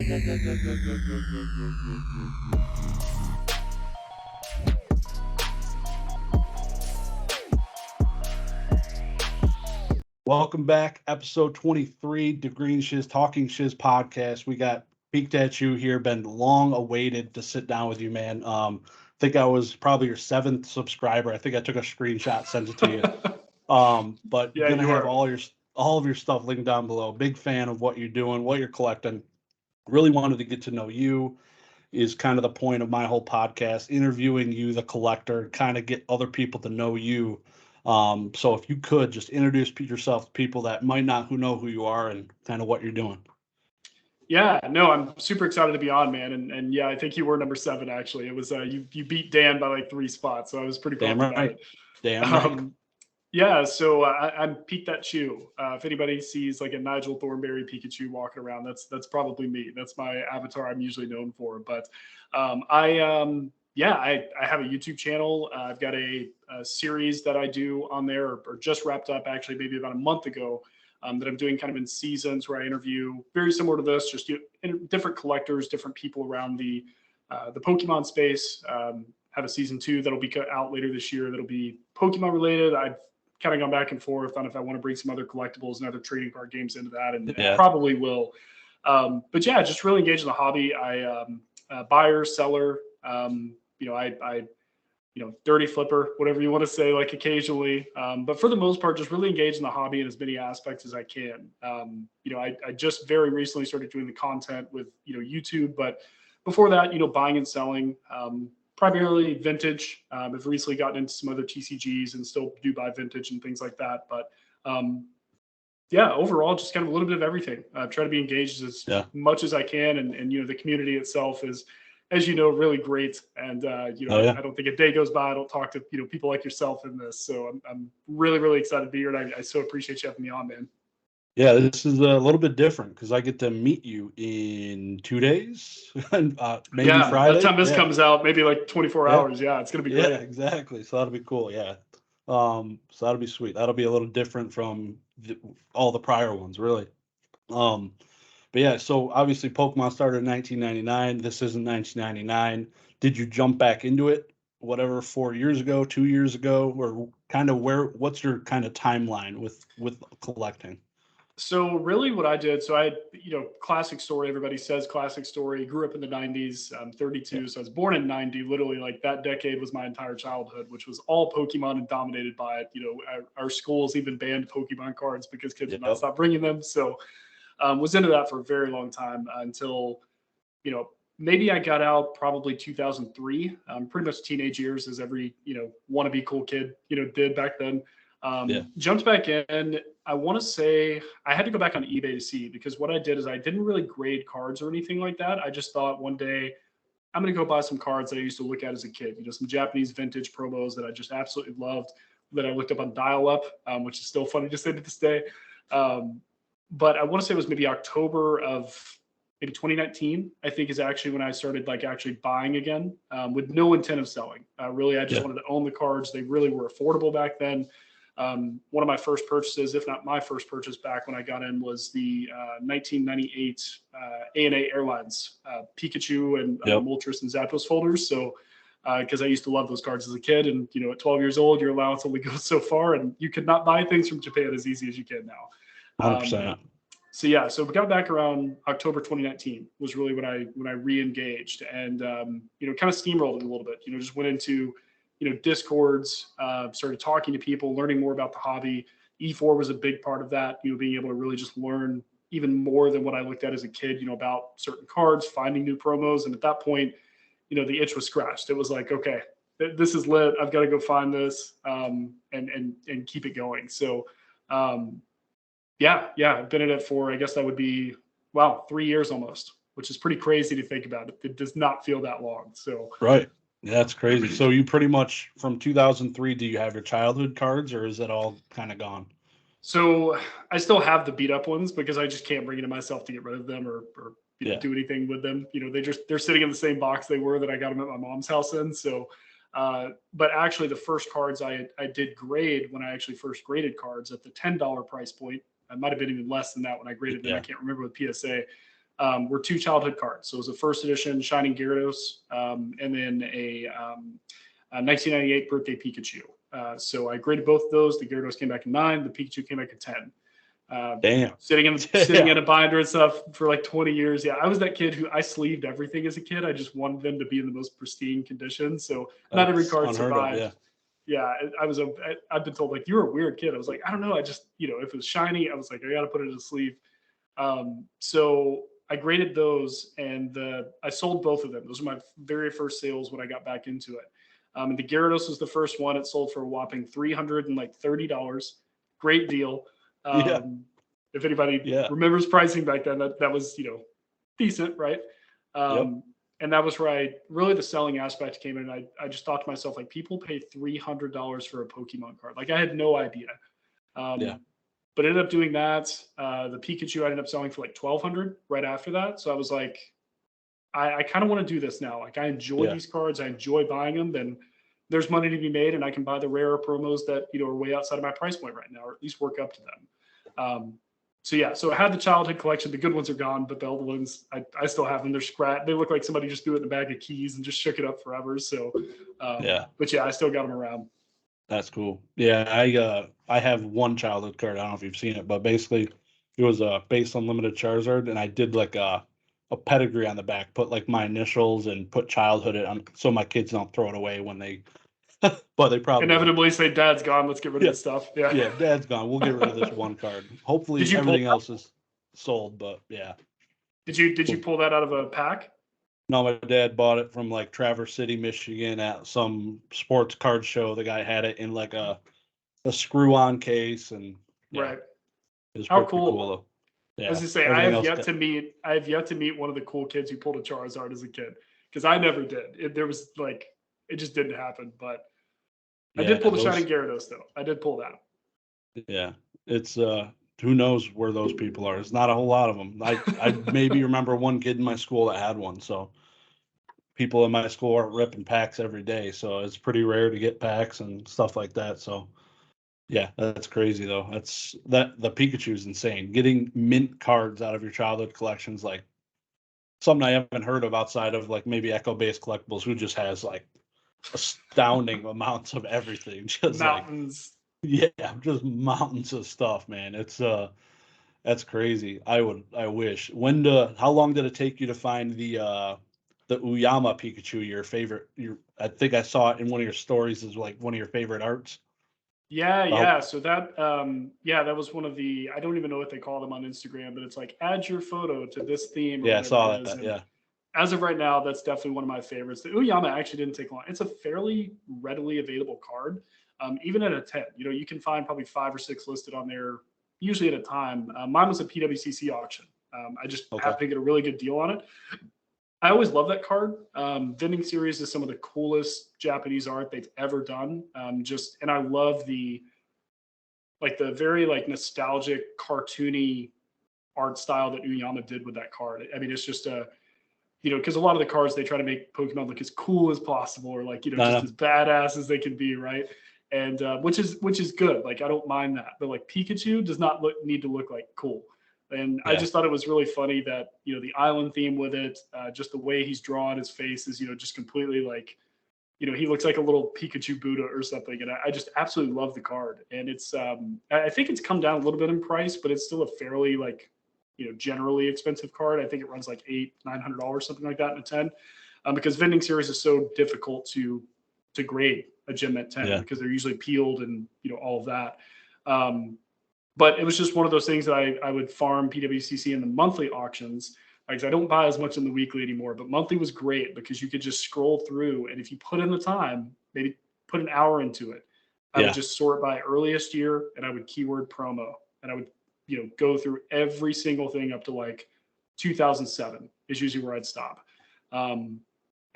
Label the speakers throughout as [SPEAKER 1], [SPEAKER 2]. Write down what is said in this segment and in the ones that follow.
[SPEAKER 1] Welcome back, episode 23, the Green Shiz Talking Shiz podcast. We got PeekDatChu here, been long awaited to sit down with you, man. I think I was probably your 7th subscriber. I think I took a screenshot, sent it to you. But
[SPEAKER 2] Yeah,
[SPEAKER 1] gonna
[SPEAKER 2] you
[SPEAKER 1] have
[SPEAKER 2] are.
[SPEAKER 1] all of your stuff linked down below. Big fan of what you're doing, what you're collecting. Really wanted to get to know you. Is kind of the point of my whole podcast, interviewing you, the collector, kind of get other people to know you. So if you could just introduce yourself to people that might not who know who you are and kind of what you're doing.
[SPEAKER 2] Yeah, no, I'm super excited to be on, man. And yeah, I think you were number 7 actually. It was you beat Dan by like 3 spots, so I was pretty
[SPEAKER 1] Damn
[SPEAKER 2] pumped about
[SPEAKER 1] right.
[SPEAKER 2] it.
[SPEAKER 1] Damn right.
[SPEAKER 2] Yeah, so I'm PeekDatChu. If anybody sees like a Nigel Thornberry Pikachu walking around, that's probably me. That's my avatar I'm usually known for. But I have a YouTube channel. I've got a series that I do on there, or just wrapped up actually maybe about a month ago. That I'm doing kind of in seasons where I interview very similar to this, just different collectors, different people around the Pokemon space. Have a season 2 that'll be out later this year. That'll be Pokemon related. I've kind of gone back and forth on if I want to bring some other collectibles and other trading card games into that, and probably will. But yeah, just really engage in the hobby. I buyer, seller. I dirty flipper, whatever you want to say, like occasionally. But for the most part, just really engage in the hobby in as many aspects as I can. I just very recently started doing the content with YouTube, but before that, buying and selling. Primarily vintage. I've recently gotten into some other TCGs and still do buy vintage and things like that. But overall, just kind of a little bit of everything. Try to be engaged as much as I can. And the community itself is, as you know, really great. And, I don't think a day goes by I don't talk to, people like yourself in this. So I'm really, really excited to be here. And I so appreciate you having me on, man.
[SPEAKER 1] Yeah, this is a little bit different because I get to meet you in 2 days, maybe Friday.
[SPEAKER 2] By the time this comes out, maybe like 24 hours. Yeah, it's gonna be great.
[SPEAKER 1] Yeah, exactly. So that'll be cool. Yeah. So that'll be sweet. That'll be a little different from all the prior ones, really. But yeah, so obviously Pokemon started in 1999. This isn't 1999. Did you jump back into it, whatever, 4 years ago, 2 years ago, or kind of what's your kind of timeline with collecting?
[SPEAKER 2] So really what I did, so I had, classic story. Everybody says classic story. Grew up in the 90s. I'm 32, so I was born in 90. Literally, like that decade was my entire childhood, which was all Pokemon and dominated by it. Our schools even banned Pokemon cards because kids would not stop bringing them. So was into that for a very long time until, maybe I got out probably 2003. Pretty much teenage years, as every, wannabe cool kid, did back then. Jumped back in. I want to say I had to go back on eBay to see, because what I did is I didn't really grade cards or anything like that. I just thought one day I'm going to go buy some cards that I used to look at as a kid, some Japanese vintage promos that I just absolutely loved, that I looked up on dial-up, which is still funny to say to this day. But I want to say it was maybe October of maybe 2019, I think, is actually when I started actually buying again, with no intent of selling. Really, I just wanted to own the cards. They really were affordable back then. One of my first purchases, if not my first purchase back when I got in, was the 1998 ANA Airlines Pikachu and Moltres and Zapdos folders. So, because I used to love those cards as a kid, and at 12 years old, your allowance only goes so far, and you could not buy things from Japan as easy as you can now.
[SPEAKER 1] 100%.
[SPEAKER 2] So we got back around October 2019 was really when I re-engaged, and kind of steamrolled it a little bit. Just went into Discords, started talking to people, learning more about the hobby. E4 was a big part of that, being able to really just learn even more than what I looked at as a kid, about certain cards, finding new promos. And at that point, the itch was scratched. It was like, okay, this is lit. I've got to go find this, and keep it going. So, I've been in it for, I guess that would be, 3 years almost, which is pretty crazy to think about. It does not feel that long. So,
[SPEAKER 1] right. Yeah, that's crazy. So you pretty much from 2003, do you have your childhood cards, or is it all kind of gone?
[SPEAKER 2] So I still have the beat up ones because I just can't bring it to myself to get rid of them or do anything with them. They're sitting in the same box they were that I got them at my mom's house in. So, but actually the first cards I did grade when I actually first graded cards at the $10 price point. I might've been even less than that when I graded them. I can't remember with PSA. were 2 childhood cards. So it was a first edition Shining Gyarados, and then a 1998 birthday Pikachu. So I graded both of those. The Gyarados came back in 9. The Pikachu came back in 10.
[SPEAKER 1] Damn.
[SPEAKER 2] Sitting in a binder and stuff for like 20 years. Yeah, I was that kid who I sleeved everything as a kid. I just wanted them to be in the most pristine condition. So not every card survived. Yeah, I've been told like you're a weird kid. I was like, I don't know. I just, if it was shiny, I was like, I got to put it in a sleeve. So I graded those, and I sold both of them. Those were my very first sales when I got back into it. And the Gyarados was the first one. It sold for a whopping $330. Great deal. If anybody remembers pricing back then, that was, decent, right? And that was where really the selling aspect came in. I just thought to myself, like, people pay $300 for a Pokemon card. Like, I had no idea. But ended up doing that. The Pikachu I ended up selling for like $1,200 right after that. So I was like, I kind of want to do this now. Like, I enjoy these cards. I enjoy buying them. Then there's money to be made, and I can buy the rarer promos that, are way outside of my price point right now, or at least work up to them. So I had the childhood collection. The good ones are gone, but the old ones, I still have them. They're scratched. They look like somebody just threw it in a bag of keys and just shook it up forever. So, but yeah, I still got them around.
[SPEAKER 1] That's cool. Yeah, I have one childhood card. I don't know if you've seen it, but basically it was a base unlimited Charizard, and I did like a pedigree on the back, put like my initials and put childhood on, so my kids don't throw it away when they but they probably
[SPEAKER 2] inevitably say, Dad's gone, let's get rid of this stuff.
[SPEAKER 1] Yeah, Dad's gone, we'll get rid of this one card. Hopefully everything else is sold, but yeah.
[SPEAKER 2] Did you pull that out of a pack?
[SPEAKER 1] No, my dad bought it from like Traverse City, Michigan at some sports card show. The guy had it in like a screw-on case, and
[SPEAKER 2] right.
[SPEAKER 1] It was
[SPEAKER 2] how cool
[SPEAKER 1] though. Yeah.
[SPEAKER 2] As I say, I have yet to meet one of the cool kids who pulled a Charizard as a kid, because I never did. It just didn't happen. But I did pull the Shining Gyarados though. I did pull that.
[SPEAKER 1] Yeah, it's who knows where those people are. There's not a whole lot of them. I maybe remember one kid in my school that had one. So people in my school aren't ripping packs every day, so it's pretty rare to get packs and stuff like that. So yeah, that's crazy though. The Pikachu is insane. Getting mint cards out of your childhood collections, like something I haven't heard of outside of like maybe Echo Based Collectibles, who just has like astounding amounts of everything. Just
[SPEAKER 2] mountains.
[SPEAKER 1] Just mountains of stuff, man. It's that's crazy. I wish. How long did it take you to find the Uyama Pikachu, your favorite? I think I saw it in one of your stories as like one of your favorite arts.
[SPEAKER 2] Yeah. So that that was one of the, I don't even know what they call them on Instagram, but it's like, add your photo to this theme.
[SPEAKER 1] Yeah, I saw that. Yeah.
[SPEAKER 2] As of right now, that's definitely one of my favorites. The Uyama actually didn't take long. It's a fairly readily available card. Even at a 10, you can find probably 5 or 6 listed on there, usually at a time. Mine was a PWCC auction. I just happened to get a really good deal on it. I always love that card. Vending Series is some of the coolest Japanese art they've ever done. And I love the very nostalgic, cartoony art style that Uyama did with that card. I mean, it's just because a lot of the cards, they try to make Pokemon look as cool as possible, or just as badass as they can be, right? And which is good. Like, I don't mind that, but like Pikachu does not need to look like cool. And I just thought it was really funny that the island theme with it, just the way he's drawn his face is just completely like, he looks like a little Pikachu Buddha or something. And I just absolutely love the card. And it's I think it's come down a little bit in price, but it's still a fairly generally expensive card. I think it runs like $800-900, something like that in a 10, because Vending Series is so difficult to grade a gem at 10 because they're usually peeled and all of that. But it was just one of those things that I would farm PWCC in the monthly auctions. Like, I don't buy as much in the weekly anymore, but monthly was great because you could just scroll through, and if you put in the time, maybe put an hour into it, I would just sort by earliest year, and I would keyword promo, and I would go through every single thing up to like 2007 is usually where I'd stop. And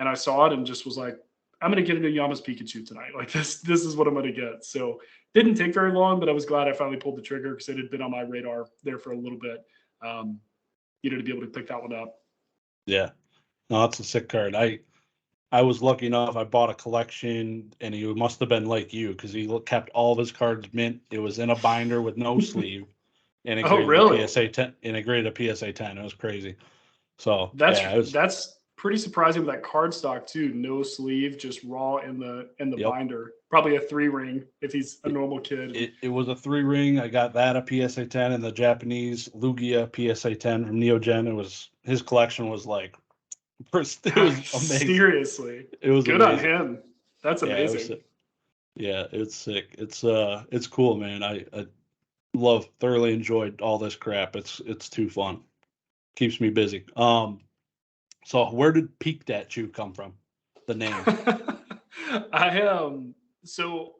[SPEAKER 2] I saw it and just was like, I'm going to get into Yama's Pikachu tonight. Like, this is what I'm going to get. So didn't take very long, but I was glad I finally pulled the trigger because it had been on my radar there for a little bit, to be able to pick that one up.
[SPEAKER 1] Yeah. No, that's a sick card. I was lucky enough. I bought a collection, and he must have been like you because he kept all of his cards mint. It was in a binder with no sleeve. And it graded
[SPEAKER 2] really?
[SPEAKER 1] a PSA 10. And it graded a PSA 10. It was crazy. So
[SPEAKER 2] that's pretty surprising with that cardstock too. No sleeve, just raw in the binder. Probably a 3-ring if he's a normal kid.
[SPEAKER 1] It was a 3-ring. I got that a PSA 10 and the Japanese Lugia PSA 10 from Neogen. His collection was like, it was amazing.
[SPEAKER 2] Seriously,
[SPEAKER 1] it was
[SPEAKER 2] good
[SPEAKER 1] amazing.
[SPEAKER 2] on him. That's amazing.
[SPEAKER 1] Yeah, it's sick. It's cool, man. I thoroughly enjoyed all this crap. It's too fun. Keeps me busy. So where did PeekDatChu come from? The name.
[SPEAKER 2] So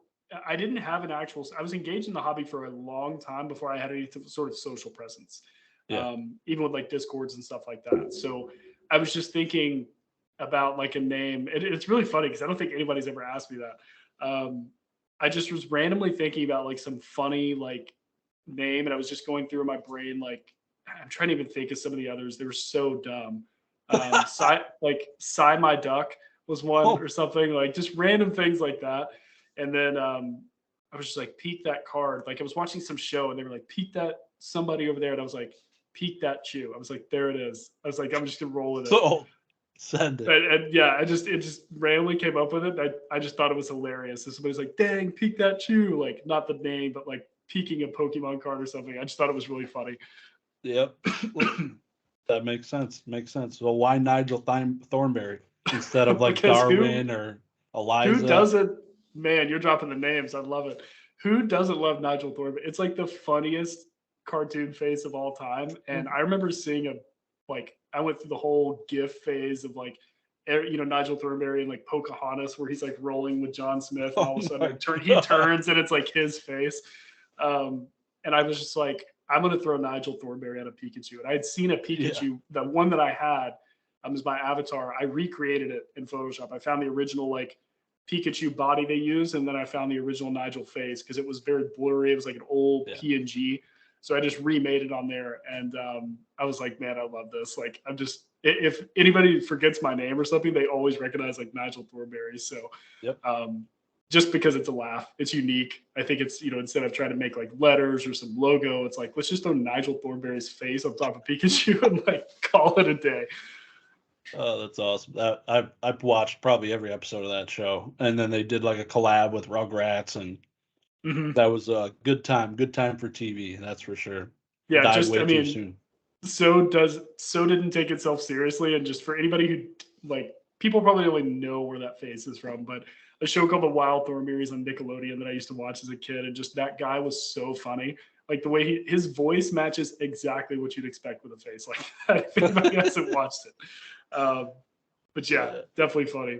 [SPEAKER 2] I didn't have I was engaged in the hobby for a long time before I had any sort of social presence.
[SPEAKER 1] Yeah.
[SPEAKER 2] Even with like Discords and stuff like that. So I was just thinking about like a name. It's really funny because I don't think anybody's ever asked me that. I just was randomly thinking about like some funny like name, and I was just going through my brain like I'm trying to even think of some of the others. They were so dumb. Sigh My Duck was one or something, like just random things like that. And then I was just like, peek that card. Like I was watching some show and they were like, peek that somebody over there. And I was like, PeekDatChu. I was like, there it is. I was like, I'm just gonna roll with it.
[SPEAKER 1] So send it.
[SPEAKER 2] And yeah, it just randomly came up with it. I just thought it was hilarious. And somebody's like, dang, PeekDatChu. Like not the name, but like peeking a Pokemon card or something. I just thought it was really funny.
[SPEAKER 1] Yep. That makes sense. So why Nigel Thornberry instead of like Darwin or Eliza?
[SPEAKER 2] Who doesn't? Man, you're dropping the names. I love it. Who doesn't love Nigel Thornberry? It's like the funniest cartoon face of all time. And I remember seeing I went through the whole GIF phase of like, Nigel Thornberry and like Pocahontas, where he's like rolling with John Smith, and all of a sudden he turns and it's like his face. And I was just like, I'm going to throw Nigel Thornberry at a Pikachu. And I had seen a Pikachu, the one that I had was my avatar. I recreated it in Photoshop. I found the original like Pikachu body they use, and then I found the original Nigel face because it was very blurry. It was like an old PNG. So I just remade it on there. And I was like, man, I love this. Like, if anybody forgets my name or something, they always recognize like Nigel Thornberry. So just because it's a laugh, it's unique. I think it's, instead of trying to make like letters or some logo, it's like, let's just throw Nigel Thornberry's face on top of Pikachu and like call it a day.
[SPEAKER 1] Oh, that's awesome. I've watched probably every episode of that show. And then they did like a collab with Rugrats, and that was a good time for TV. That's for sure.
[SPEAKER 2] Yeah.
[SPEAKER 1] Died way too soon.
[SPEAKER 2] So didn't take itself seriously. And just for anybody who like, people probably only know where that face is from, but a show called The Wild Thornberrys on Nickelodeon that I used to watch as a kid, and just that guy was so funny. Like the way his voice matches exactly what you'd expect with a face like that. If anybody hasn't watched it, but yeah, definitely funny.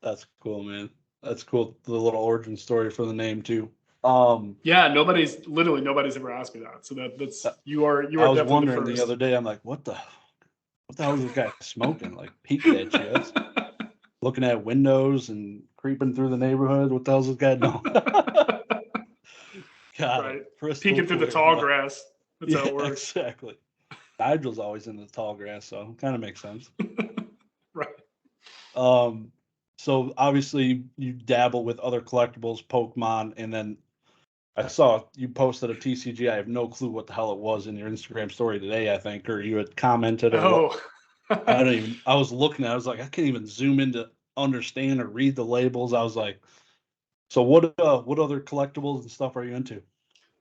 [SPEAKER 1] That's cool, man. That's cool. The little origin story for the name too.
[SPEAKER 2] Yeah, nobody's ever asked me that. So that's you are.
[SPEAKER 1] I was wondering the other day. I'm like, what the hell is this guy smoking? Like PeekDatChu. Looking at windows and creeping through the neighborhood. What the hell's this guy doing? God,
[SPEAKER 2] peeking through the tall grass. That's how it works.
[SPEAKER 1] Exactly. Nigel's always in the tall grass, so it kind of makes sense.
[SPEAKER 2] Right.
[SPEAKER 1] So obviously you dabble with other collectibles, Pokemon, and then I saw you posted a TCG. I have no clue what the hell it was in your Instagram story today, I think, or you had commented. I was looking at it, I was like, I can't even zoom in to understand or read the labels. I was like, so what other collectibles and stuff are you into?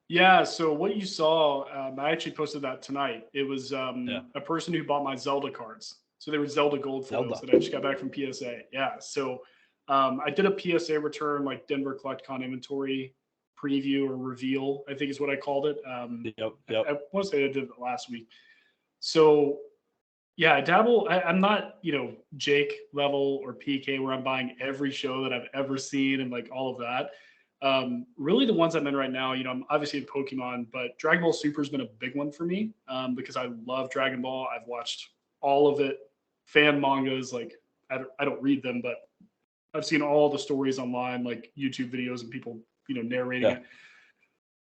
[SPEAKER 2] Yeah, so what you saw, I actually posted that tonight. It was a person who bought my Zelda cards. So they were Zelda gold foils that I just got back from PSA. Yeah, so I did a PSA return, like Denver Collectacon inventory preview or reveal, I think is what I called it. I want to say I did it last week. So yeah, I dabble. I'm not, Jake level or PK where I'm buying every show that I've ever seen and like all of that. Really the ones I'm in right now, I'm obviously in Pokemon, but Dragon Ball Super has been a big one for me because I love Dragon Ball. I've watched all of it, fan mangas. Like I don't read them, but I've seen all the stories online, like YouTube videos and people, narrating it.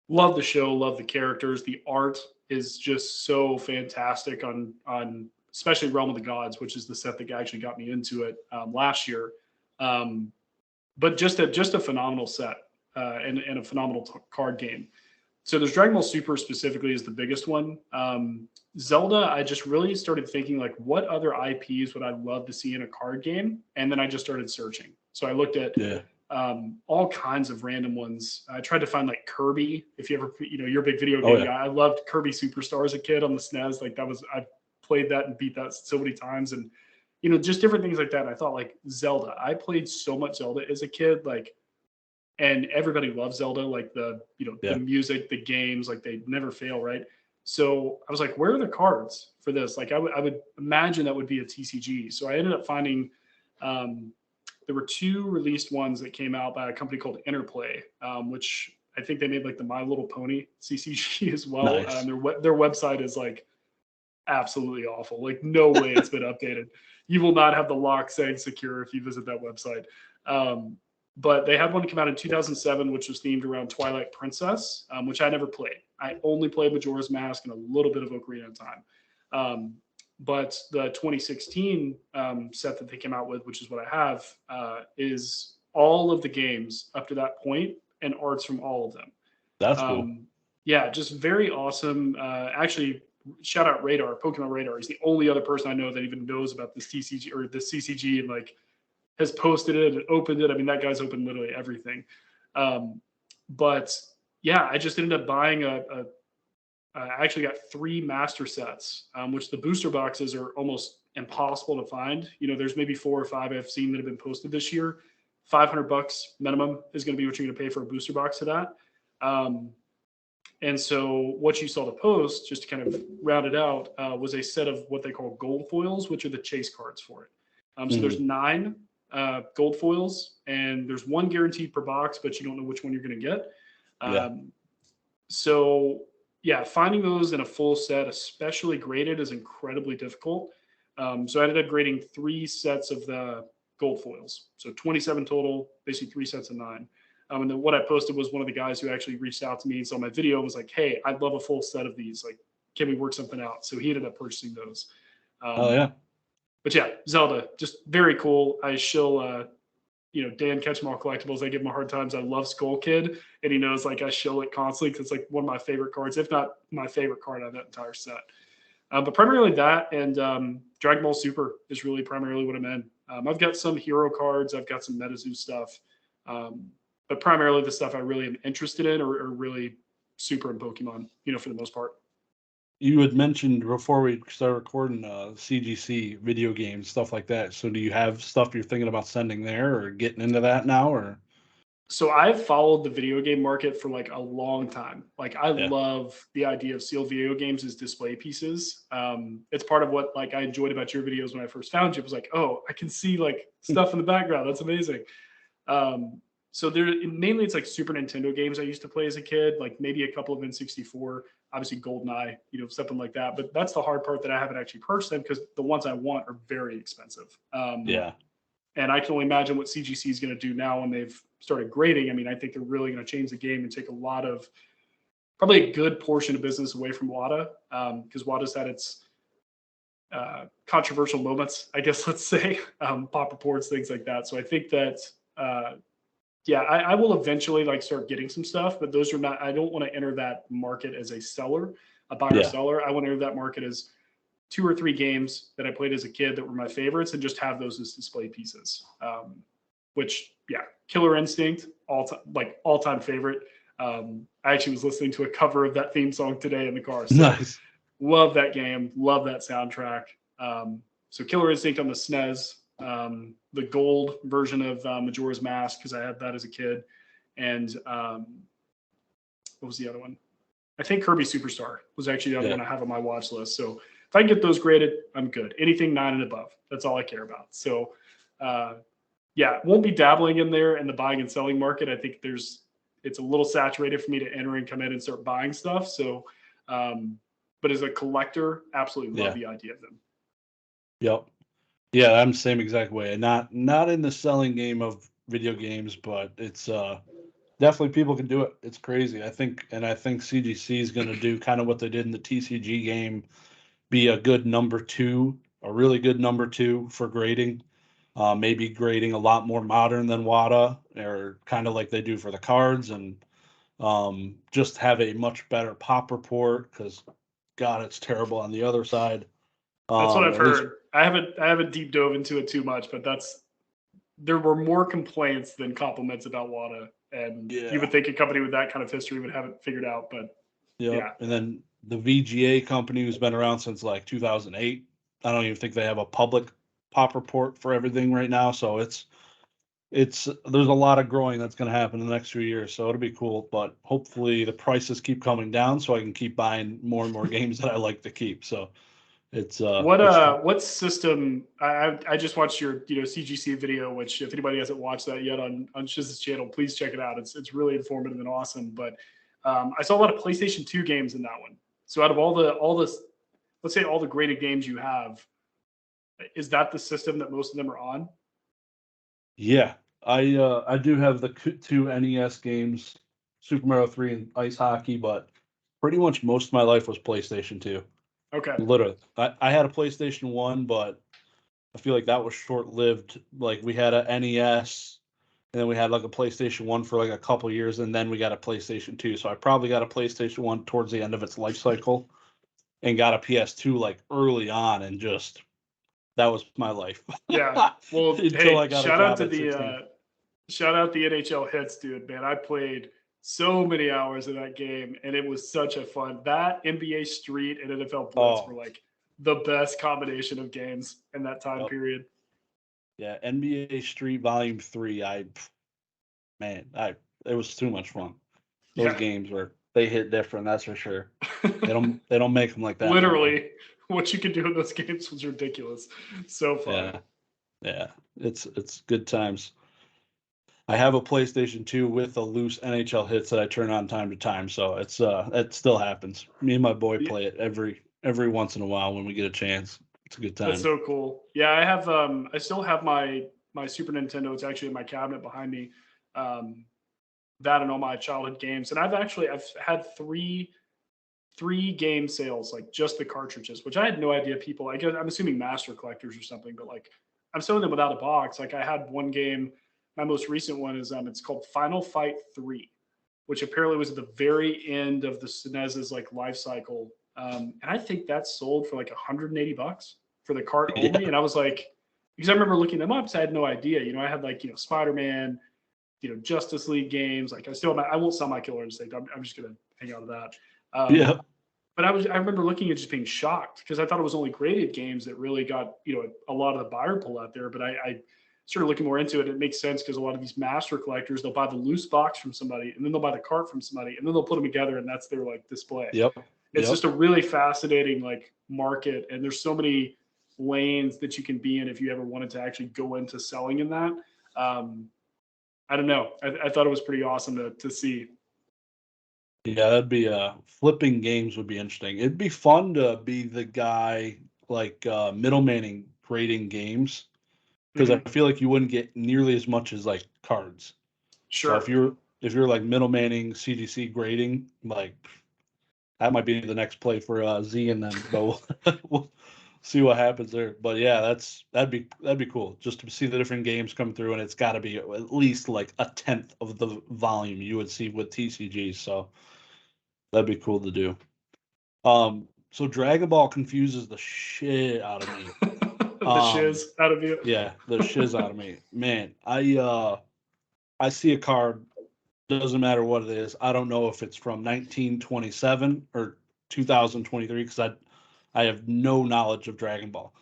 [SPEAKER 2] Love the show, love the characters. The art is just so fantastic on especially Realm of the Gods, which is the set that actually got me into it last year. But just a phenomenal set and a phenomenal card game. So there's Dragon Ball Super specifically is the biggest one. Zelda, I just really started thinking like, what other IPs would I love to see in a card game? And then I just started searching. So I looked at all kinds of random ones. I tried to find like Kirby. If you ever, you're a big video game guy. I loved Kirby Superstar as a kid on the SNES. Like I played that and beat that so many times, and just different things like that. And I thought like Zelda. I played so much Zelda as a kid, like. And everybody loves Zelda, like the music, the games, like they never fail, right? So I was like, where are the cards for this? Like I would imagine that would be a TCG. So I ended up finding there were 2 released ones that came out by a company called Interplay, which I think they made like the My Little Pony CCG as well.
[SPEAKER 1] Nice.
[SPEAKER 2] Their website is like absolutely awful. Like no way it's been updated. You will not have the lock saying secure if you visit that website. But they had one come out in 2007, which was themed around Twilight Princess, which I never played. I only played Majora's Mask and a little bit of Ocarina of Time. But the 2016 set that they came out with, which is what I have, is all of the games up to that point and arts from all of them.
[SPEAKER 1] That's cool.
[SPEAKER 2] Yeah, just very awesome. Actually, shout out Radar, Pokemon Radar. He's the only other person I know that even knows about this TCG or this CCG and like has posted it and opened it. I mean, that guy's opened literally everything. But yeah, I just ended up buying I actually got 3 master sets, which the booster boxes are almost impossible to find. There's maybe 4 or 5 I've seen that have been posted this year. $500 minimum is going to be what you're going to pay for a booster box to that. And so what you saw the post, just to kind of round it out, was a set of what they call gold foils, which are the chase cards for it. So there's 9 gold foils, and there's 1 guaranteed per box, but you don't know which one you're going to get. So yeah, finding those in a full set, especially graded, is incredibly difficult. So I ended up grading 3 sets of the gold foils, so 27 total, basically 3 sets of 9. And then what I posted was one of the guys who actually reached out to me and saw my video and was like, "Hey, I'd love a full set of these. Like, can we work something out?" So he ended up purchasing those. But yeah, Zelda, just very cool. I shill, Dan Ketchum Collectibles. I give him a hard times. I love Skull Kid, and he knows like I shill it constantly because it's like one of my favorite cards, if not my favorite card out of that entire set. But primarily that and Dragon Ball Super is really primarily what I'm in. I've got some hero cards. I've got some MetaZoo stuff. But primarily the stuff I really am interested in are really Super and Pokemon, for the most part.
[SPEAKER 1] You had mentioned before we started recording CGC video games, stuff like that. So do you have stuff you're thinking about sending there or getting into that now? Or
[SPEAKER 2] so I've followed the video game market for like a long time. Like I love the idea of sealed video games as display pieces. It's part of what like I enjoyed about your videos when I first found you. It was like, oh, I can see like stuff in the background. That's amazing. So mainly it's like Super Nintendo games I used to play as a kid, like maybe a couple of N64, obviously GoldenEye, something like that. But that's the hard part that I haven't actually purchased them because the ones I want are very expensive. And I can only imagine what CGC is going to do now when they've started grading. I mean, I think they're really going to change the game and take probably a good portion of business away from WATA, because WATA's had its controversial moments, I guess, let's say, pop reports, things like that. So I think that, I will eventually like start getting some stuff, but those are not, I don't want to enter that market as a seller, a buyer seller. I want to enter that market as 2 or 3 games that I played as a kid that were my favorites and just have those as display pieces. Which, Killer Instinct, all-time favorite. I actually was listening to a cover of that theme song today in the car. So
[SPEAKER 1] nice.
[SPEAKER 2] Love that game. Love that soundtrack. So Killer Instinct on the SNES, the gold version of Majora's Mask, because I had that as a kid. And what was the other one? I think Kirby Superstar was actually the other one I have on my watch list. So if I can get those graded, I'm good. Anything 9 and above, that's all I care about. So won't be dabbling in there in the buying and selling market. I think it's a little saturated for me to enter and come in and start buying stuff. So, but as a collector, absolutely love the idea of them.
[SPEAKER 1] Yep. Yeah, I'm the same exact way. Not in the selling game of video games, but it's definitely people can do it. It's crazy. I think CGC is going to do kind of what they did in the TCG game, be a good number 2, a really good number 2 for grading. Maybe grading a lot more modern than WATA, or kind of like they do for the cards. And Just have a much better pop report because God, it's terrible on the other side.
[SPEAKER 2] That's what I've
[SPEAKER 1] At least,
[SPEAKER 2] heard. I haven't deep dove into it too much, but there were more complaints than compliments about WADA, and you
[SPEAKER 1] yeah,
[SPEAKER 2] would think a company with that kind of history would have it figured out, but
[SPEAKER 1] yep.
[SPEAKER 2] yeah.
[SPEAKER 1] And then the VGA company who's been around since like 2008. I don't even think they have a public pop report for everything right now. So it's there's a lot of growing that's going to happen in the next few years. So it'll be cool. But hopefully the prices keep coming down so I can keep buying more and more games that I like to keep. So it's
[SPEAKER 2] What system? I just watched your CGC video, which if anybody hasn't watched that yet on Shiz's channel, please check it out. It's really informative and awesome. But I saw a lot of PlayStation 2 games in that one. So out of all the let's say all the graded games you have, is that the system that most of them are on?
[SPEAKER 1] yeah. I do have the two NES games, Super Mario 3 and Ice Hockey, but pretty much most of my life was PlayStation 2.
[SPEAKER 2] Okay.
[SPEAKER 1] Literally. I had a PlayStation 1, but I feel like that was short lived. Like we had a NES and then we had like a PlayStation 1 for like a couple years and then we got a PlayStation 2. So I probably got a PlayStation 1 towards the end of its life cycle and got a PS2 like early on and just that was my life.
[SPEAKER 2] Yeah. Well,
[SPEAKER 1] Until I
[SPEAKER 2] hey,
[SPEAKER 1] got a job at 16.
[SPEAKER 2] shout out the NHL hits, dude. Man, I played so many hours of that game, and it was such a fun. That NBA Street and NFL Blitz
[SPEAKER 1] Oh,
[SPEAKER 2] were like the best combination of games in that time
[SPEAKER 1] yep.
[SPEAKER 2] period.
[SPEAKER 1] Yeah, NBA Street Volume 3, it was too much fun. Those
[SPEAKER 2] Yeah.
[SPEAKER 1] games they hit different, that's for sure. They don't make them like that no more.
[SPEAKER 2] Literally, what you could do in those games was ridiculous. So fun.
[SPEAKER 1] Yeah. Yeah. It's good times. I have a PlayStation 2 with a loose NHL hits that I turn on time to time, so it still happens. Me and my boy
[SPEAKER 2] Yeah,
[SPEAKER 1] play it every once in a while when we get a chance. It's a good
[SPEAKER 2] that's
[SPEAKER 1] time.
[SPEAKER 2] so cool. Yeah, I still have my Super Nintendo. It's actually in my cabinet behind me. Um, that and all my childhood games. And I've had three game sales, like just the cartridges, which I had no idea people like. I'm assuming master collectors or something, but like I'm selling them without a box. Like I had one game, my most recent one is it's called Final Fight 3, which apparently was at the very end of the SNES's like life cycle. And I think that sold for like $180 for the cart only.
[SPEAKER 1] Yeah.
[SPEAKER 2] And I was like, because I remember looking them up, so I had no idea. I had like Spider-Man, Justice League games. Like I won't sell my Killer Instinct. I'm just gonna hang out of that.
[SPEAKER 1] Yeah.
[SPEAKER 2] But I remember looking and just being shocked because I thought it was only graded games that really got a lot of the buyer pull out there. But I started looking more into it. It makes sense because a lot of these master collectors, they'll buy the loose box from somebody and then they'll buy the cart from somebody and then they'll put them together and that's their like display.
[SPEAKER 1] Yep.
[SPEAKER 2] It's
[SPEAKER 1] Yep.
[SPEAKER 2] just a really fascinating like market, and there's so many lanes that you can be in if you ever wanted to actually go into selling in that. Um, I don't know. I thought it was pretty awesome to see.
[SPEAKER 1] Yeah, that'd be flipping games would be interesting. It'd be fun to be the guy like middlemaning grading games because I
[SPEAKER 2] Mhm.
[SPEAKER 1] feel like you wouldn't get nearly as much as like cards. So
[SPEAKER 2] Sure.
[SPEAKER 1] if you're like middlemaning CGC grading, like that might be the next play for Z and them, but we'll see what happens there. But yeah, that'd be cool just to see the different games come through, and it's got to be at least like a tenth of the volume you would see with TCGs. So that'd be cool to do. So Dragon Ball confuses the shit out of me.
[SPEAKER 2] The
[SPEAKER 1] Um,
[SPEAKER 2] shiz out of you.
[SPEAKER 1] yeah, the shiz out of me. Man, I see a card, doesn't matter what it is. I don't know if it's from 1927 or 2023 because I have no knowledge of Dragon Ball.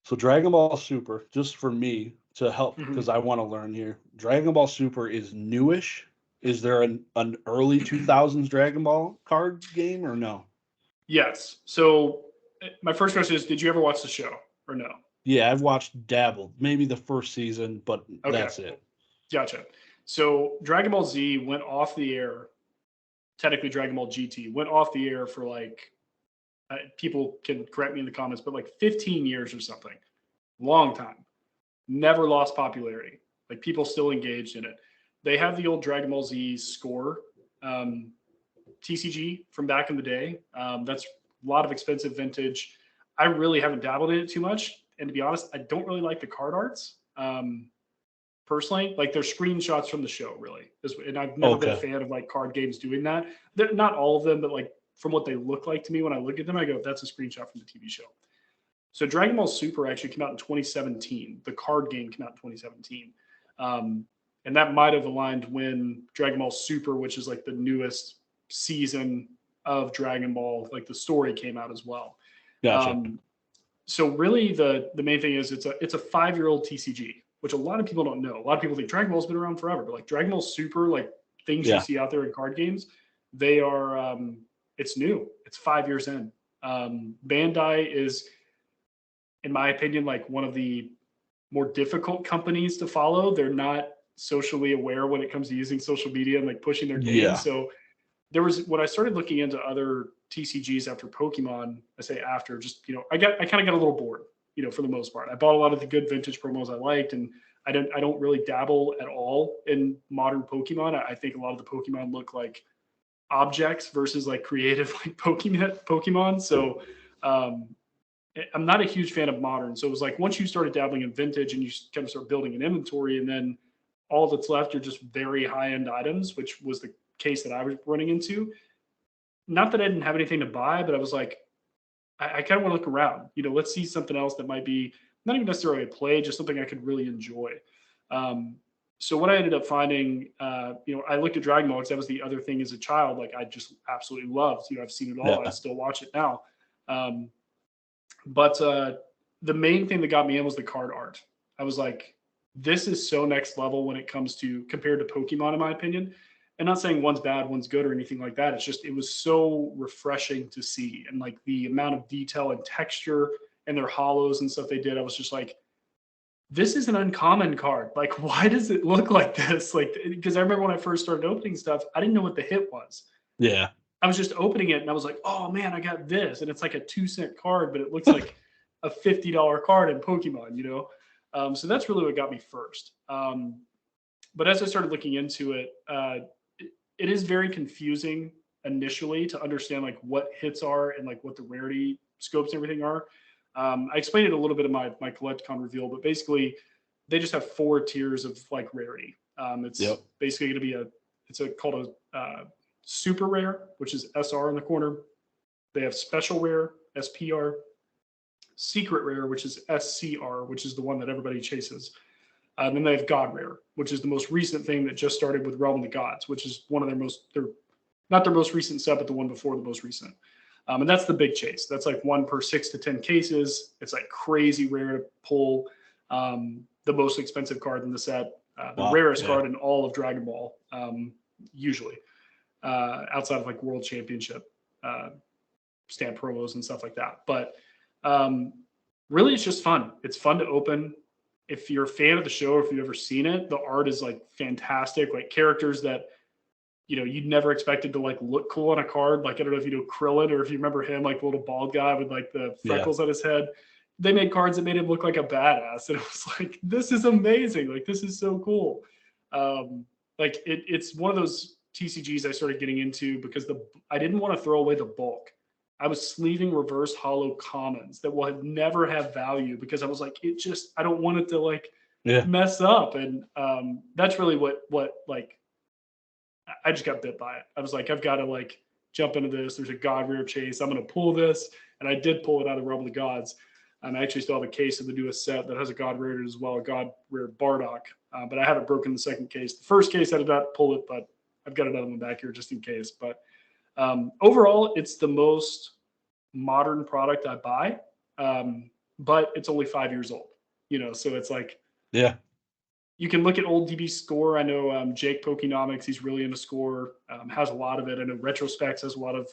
[SPEAKER 1] So Dragon Ball Super, just for me to help
[SPEAKER 2] Mhm.
[SPEAKER 1] because I want to learn here. Dragon Ball Super is newish. Is there an early 2000s Dragon Ball card game or no?
[SPEAKER 2] Yes. So my first question is, did you ever watch the show or no?
[SPEAKER 1] Yeah, I've watched dabbled, maybe the first season, but
[SPEAKER 2] Okay,
[SPEAKER 1] that's it.
[SPEAKER 2] gotcha. So Dragon Ball Z went off the air. Technically, Dragon Ball GT went off the air for like people can correct me in the comments, but like 15 years or something. Long time. Never lost popularity. Like people still engaged in it. They have the old Dragon Ball Z score um, TCG from back in the day. That's a lot of expensive vintage. I really haven't dabbled in it too much, and to be honest, I don't really like the card arts. personally. Like they're screenshots from the show, really. And I've never been a fan of like card games doing that. They're not all of them, but like from what they look like to me when I look at them, I go, that's a screenshot from the TV show. So Dragon Ball Super actually came out in 2017. The card game came out in 2017. And that might have aligned when Dragon Ball Super, which is like the newest season of Dragon Ball, like the story came out as well.
[SPEAKER 1] Gotcha.
[SPEAKER 2] So really the main thing is it's a 5-year-old TCG, which a lot of people don't know. A lot of people think Dragon Ball's been around forever, but like Dragon Ball Super, like things you see out there in card games, they are it's new. It's 5 years in. Bandai is, in my opinion, like one of the more difficult companies to follow. They're not socially aware when it comes to using social media and like pushing their games. So there was, when I started looking into other TCGs after Pokemon, I say after, just, you know, I kind of got a little bored, you know, for the most part. I bought a lot of the good vintage promos I liked, and I don't really dabble at all in modern Pokemon. I think a lot of the Pokemon look like objects versus like creative like Pokemon. So I'm not a huge fan of modern. So it was like once you started dabbling in vintage and you kind of start building an inventory, and then all that's left are just very high-end items, which was the case that I was running into. Not that I didn't have anything to buy, but I was like, I kind of want to look around. You know, let's see something else that might be not even necessarily a play, just something I could really enjoy. So what I ended up finding, you know, I looked at Dragon Ball because that was the other thing as a child. Like I just absolutely loved. You know, I've seen it all. I still watch it now. But the main thing that got me in was the card art. I was like, this is so next level when it comes to compared to Pokemon, in my opinion. And not saying one's bad, one's good or anything like that. It's just, it was so refreshing to see. And like the amount of detail and texture and their hollows and stuff they did, I was just like, this is an uncommon card. Like, why does it look like this? Like, because I remember when I first started opening stuff, I didn't know what the hit was.
[SPEAKER 1] Yeah.
[SPEAKER 2] I was just opening it and I was like, oh man, I got this. And it's like a 2-cent card, but it looks like a $50 card in Pokemon, you know? So that's really what got me first. But as I started looking into it, it is very confusing initially to understand like what hits are and like what the rarity scopes and everything are. I explained it a little bit in my Collectacon reveal, but basically they just have 4 tiers of like rarity. It's basically going to be called a super rare, which is SR in the corner. They have special rare, SPR, secret rare, which is SCR, which is the one that everybody chases. Then they have God Rare, which is the most recent thing that just started with Realm of the Gods, which is one of not their most recent set, but the one before the most recent. And that's the big chase. That's like 1 per 6 to 10 cases. It's like crazy rare to pull. The most expensive card in the set, the rarest card in all of Dragon Ball, usually, outside of like World Championship stamp promos and stuff like that. But really, it's just fun. It's fun to open. If you're a fan of the show, or if you've ever seen it, the art is like fantastic. Like characters that, you know, you'd never expected to like look cool on a card. Like, I don't know if you know Krillin or if you remember him, like the little bald guy with like the freckles on his head. They made cards that made him look like a badass. And it was like, this is amazing. Like, this is so cool. Like it's one of those TCGs I started getting into because I didn't want to throw away the bulk. I was sleeving reverse hollow commons that will never have value because I was like, I don't want it to like mess up. And that's really what like, I just got bit by it. I was like, I've got to like jump into this. There's a God Rare chase. I'm going to pull this. And I did pull it out of the Realm of the Gods. And I actually still have a case of the newest set that has a God Rare as well, a God Rare Bardock. But I haven't broken the second case. The first case, I did not pull it, but I've got another one back here just in case. But overall, it's the most modern product I buy, but it's only 5 years old, you know, so it's like, you can look at old DB Score. I know Jake Pokenomics, he's really into Score, has a lot of it. I know Retrospecs has a lot of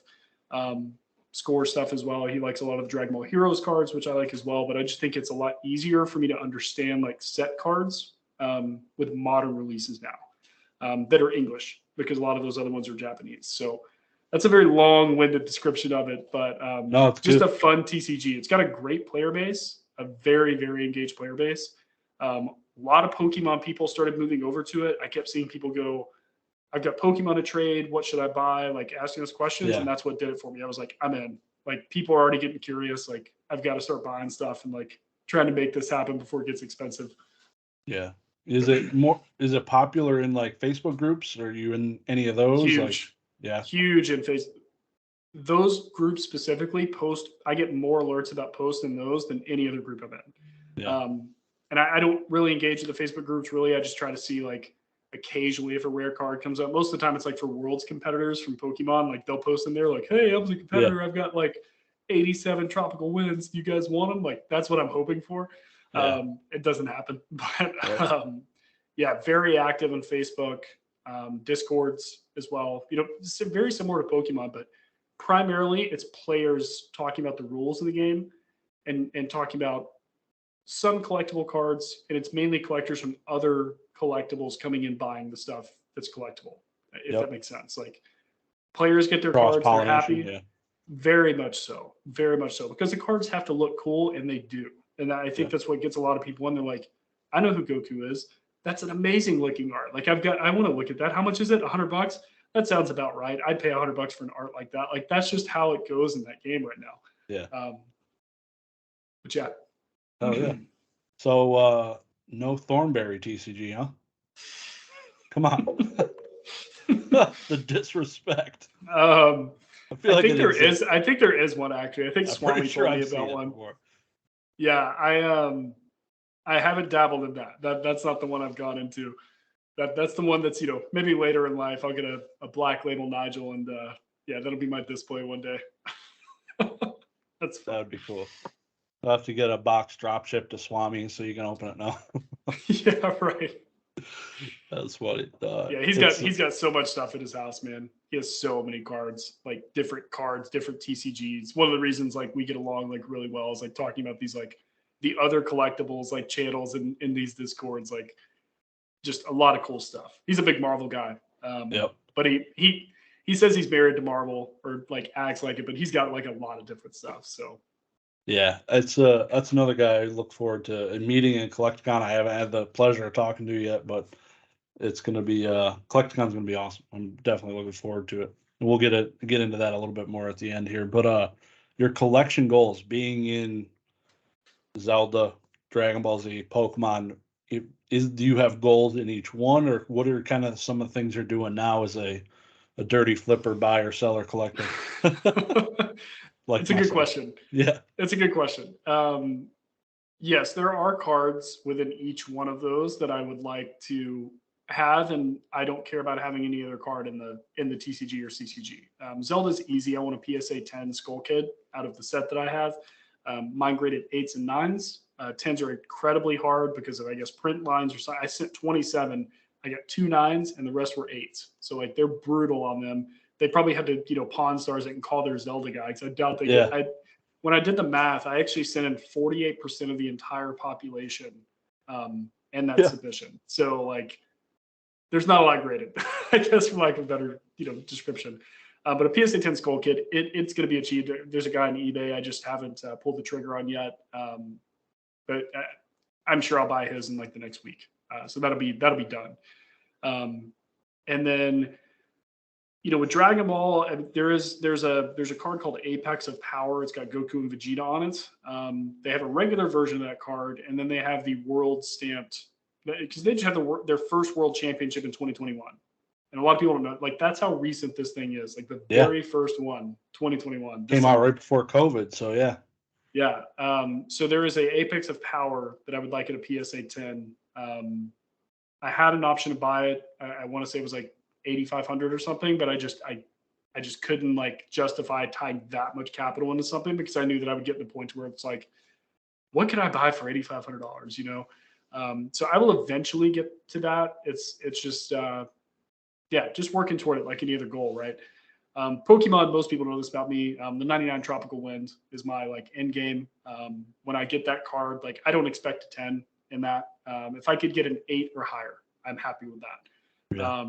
[SPEAKER 2] Score stuff as well. He likes a lot of the Dragon Ball Heroes cards, which I like as well, but I just think it's a lot easier for me to understand like set cards with modern releases now that are English, because a lot of those other ones are Japanese. So that's a very long-winded description of it, but it's just a fun TCG. It's got a great player base, a very, very engaged player base. A lot of Pokemon people started moving over to it. I kept seeing people go, I've got Pokemon to trade. What should I buy? Like asking us questions. And that's what did it for me. I was like, I'm in. Like people are already getting curious. Like I've got to start buying stuff and like trying to make this happen before it gets expensive.
[SPEAKER 1] Yeah. Is it popular in like Facebook groups? Are you in any of those?
[SPEAKER 2] Huge,
[SPEAKER 1] Like, yeah,
[SPEAKER 2] huge in Facebook. Those groups specifically post. I get more alerts about posts in those than any other group I'm in.
[SPEAKER 1] yeah,
[SPEAKER 2] And I don't really engage in the Facebook groups. Really, I just try to see like occasionally if a rare card comes up. Most of the time, it's like for Worlds competitors from Pokemon. Like they'll post in there like, "Hey, I was a competitor. I've got like 87 tropical winds. Do you guys want them?" Like that's what I'm hoping for.
[SPEAKER 1] yeah,
[SPEAKER 2] It doesn't happen, but
[SPEAKER 1] yeah.
[SPEAKER 2] yeah, very active on Facebook, Discords as well. You know, very similar to Pokemon, but primarily it's players talking about the rules of the game and talking about some collectible cards, and it's mainly collectors from other collectibles coming in buying the stuff that's collectible, if that
[SPEAKER 1] Yep.
[SPEAKER 2] makes sense. Like players get their
[SPEAKER 1] Cross
[SPEAKER 2] cards, they're
[SPEAKER 1] pollination.
[SPEAKER 2] happy.
[SPEAKER 1] Yeah,
[SPEAKER 2] Very much so. Very much so. Because the cards have to look cool, and they do. And I
[SPEAKER 1] yeah,
[SPEAKER 2] think that's what gets a lot of people in. They're like, I know who Goku is. That's an amazing looking art. Like I want to look at that. How much is it? $100? That sounds about right. I'd pay $100 for an art like that. Like that's just how it goes in that game right now.
[SPEAKER 1] yeah.
[SPEAKER 2] But yeah.
[SPEAKER 1] Oh yeah. So no Thornberry TCG, huh? Come on. The disrespect. I feel
[SPEAKER 2] I
[SPEAKER 1] like
[SPEAKER 2] think
[SPEAKER 1] it
[SPEAKER 2] there
[SPEAKER 1] exists.
[SPEAKER 2] is. I think there is one actually. I think
[SPEAKER 1] I'm pretty
[SPEAKER 2] Swami
[SPEAKER 1] sure
[SPEAKER 2] told me
[SPEAKER 1] I've seen
[SPEAKER 2] about
[SPEAKER 1] it
[SPEAKER 2] one.
[SPEAKER 1] before.
[SPEAKER 2] Yeah, I haven't dabbled in that. That's not the one I've gone into. That's the one that's, you know, maybe later in life I'll get a black label Nigel and yeah, that'll be my display one day. That's
[SPEAKER 1] That
[SPEAKER 2] fun.
[SPEAKER 1] would be cool. I'll have to get a box drop ship to Swami so you can open it now.
[SPEAKER 2] Yeah, right.
[SPEAKER 1] That's funny.
[SPEAKER 2] Yeah,
[SPEAKER 1] It's
[SPEAKER 2] he's got so much stuff in his house, man. He has so many cards, like different cards, different TCGs. One of the reasons like we get along like really well is like talking about these like the other collectibles like channels in these discords, like just a lot of cool stuff. He's a big Marvel guy.
[SPEAKER 1] yep.
[SPEAKER 2] But he says he's married to Marvel or like acts like it, but he's got like a lot of different stuff. So
[SPEAKER 1] Yeah, it's that's another guy I look forward to meeting in Collectacon. I haven't had the pleasure of talking to yet, but it's gonna be Collectacon's gonna be awesome. I'm definitely looking forward to it. And we'll get into that a little bit more at the end here. But your collection goals being in Zelda, Dragon Ball Z, Pokemon, do you have goals in each one, or what are kind of some of the things you're doing now as a dirty flipper, buyer, seller, collector? Like
[SPEAKER 2] it's a good
[SPEAKER 1] myself.
[SPEAKER 2] question.
[SPEAKER 1] Yeah.
[SPEAKER 2] It's a good question. Yes, there are cards within each one of those that I would like to have, and I don't care about having any other card in the TCG or CCG. Zelda's easy. I want a PSA 10 Skull Kid out of the set that I have. Mine graded 8s and 9s. 10s are incredibly hard because of, I guess, print lines or something. I sent 27. I got 2 9s and the rest were 8s. So like they're brutal on them. They probably had to, you know, Pawn Stars that can call their Zelda guy because I doubt they
[SPEAKER 1] Yeah.
[SPEAKER 2] get. When I did the math, I actually sent in 48% of the entire population in that
[SPEAKER 1] Yeah.
[SPEAKER 2] submission. So like, there's not a lot graded, I guess, for lack of a better, you know, description. But a PSA 10 Skull Kid, it's going to be achieved. There's a guy on eBay I just haven't pulled the trigger on yet, but I'm sure I'll buy his in like the next week. So that'll be done. And then, you know, with Dragon Ball, there's a card called Apex of Power. It's got Goku and Vegeta on it. They have a regular version of that card, and then they have the world stamped because they just had their first world championship in 2021. And a lot of people don't know, like that's how recent this thing is. Like the very first one, 2021.
[SPEAKER 1] Came out right before COVID, so yeah.
[SPEAKER 2] Yeah. So there is a Apex of Power that I would like at a PSA 10. I had an option to buy it. I want to say it was like 8,500 or something, but I just couldn't like justify tying that much capital into something because I knew that I would get to the point where it's like, what can I buy for $8,500? You know? So I will eventually get to that. It's just, yeah, just working toward it like any other goal, right? Pokemon, most people know this about me. The 99 Tropical Wind is my like end game. When I get that card, like I don't expect a 10 in that. If I could get an 8 or higher, I'm happy with that.
[SPEAKER 1] Yeah.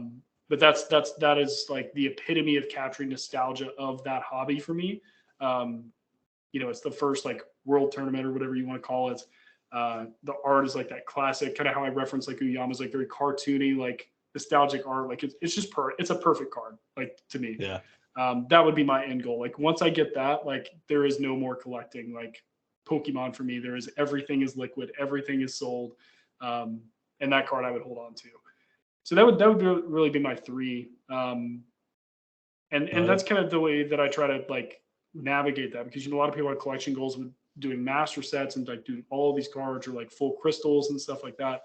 [SPEAKER 2] But that is like the epitome of capturing nostalgia of that hobby for me. You know, it's the first like world tournament or whatever you want to call it. The art is like that classic, kind of how I reference like Uyama's like very cartoony, like nostalgic art. Like it's just it's a perfect card, like to me.
[SPEAKER 1] Yeah.
[SPEAKER 2] That would be my end goal. Like once I get that, like there is no more collecting like Pokemon for me. There is everything is liquid, everything is sold. and that card I would hold on to. So that would really be my 3. And that's kind of the way that I try to like navigate that, because a lot of people have collection goals with doing master sets and like doing all these cards or like full crystals and stuff like that.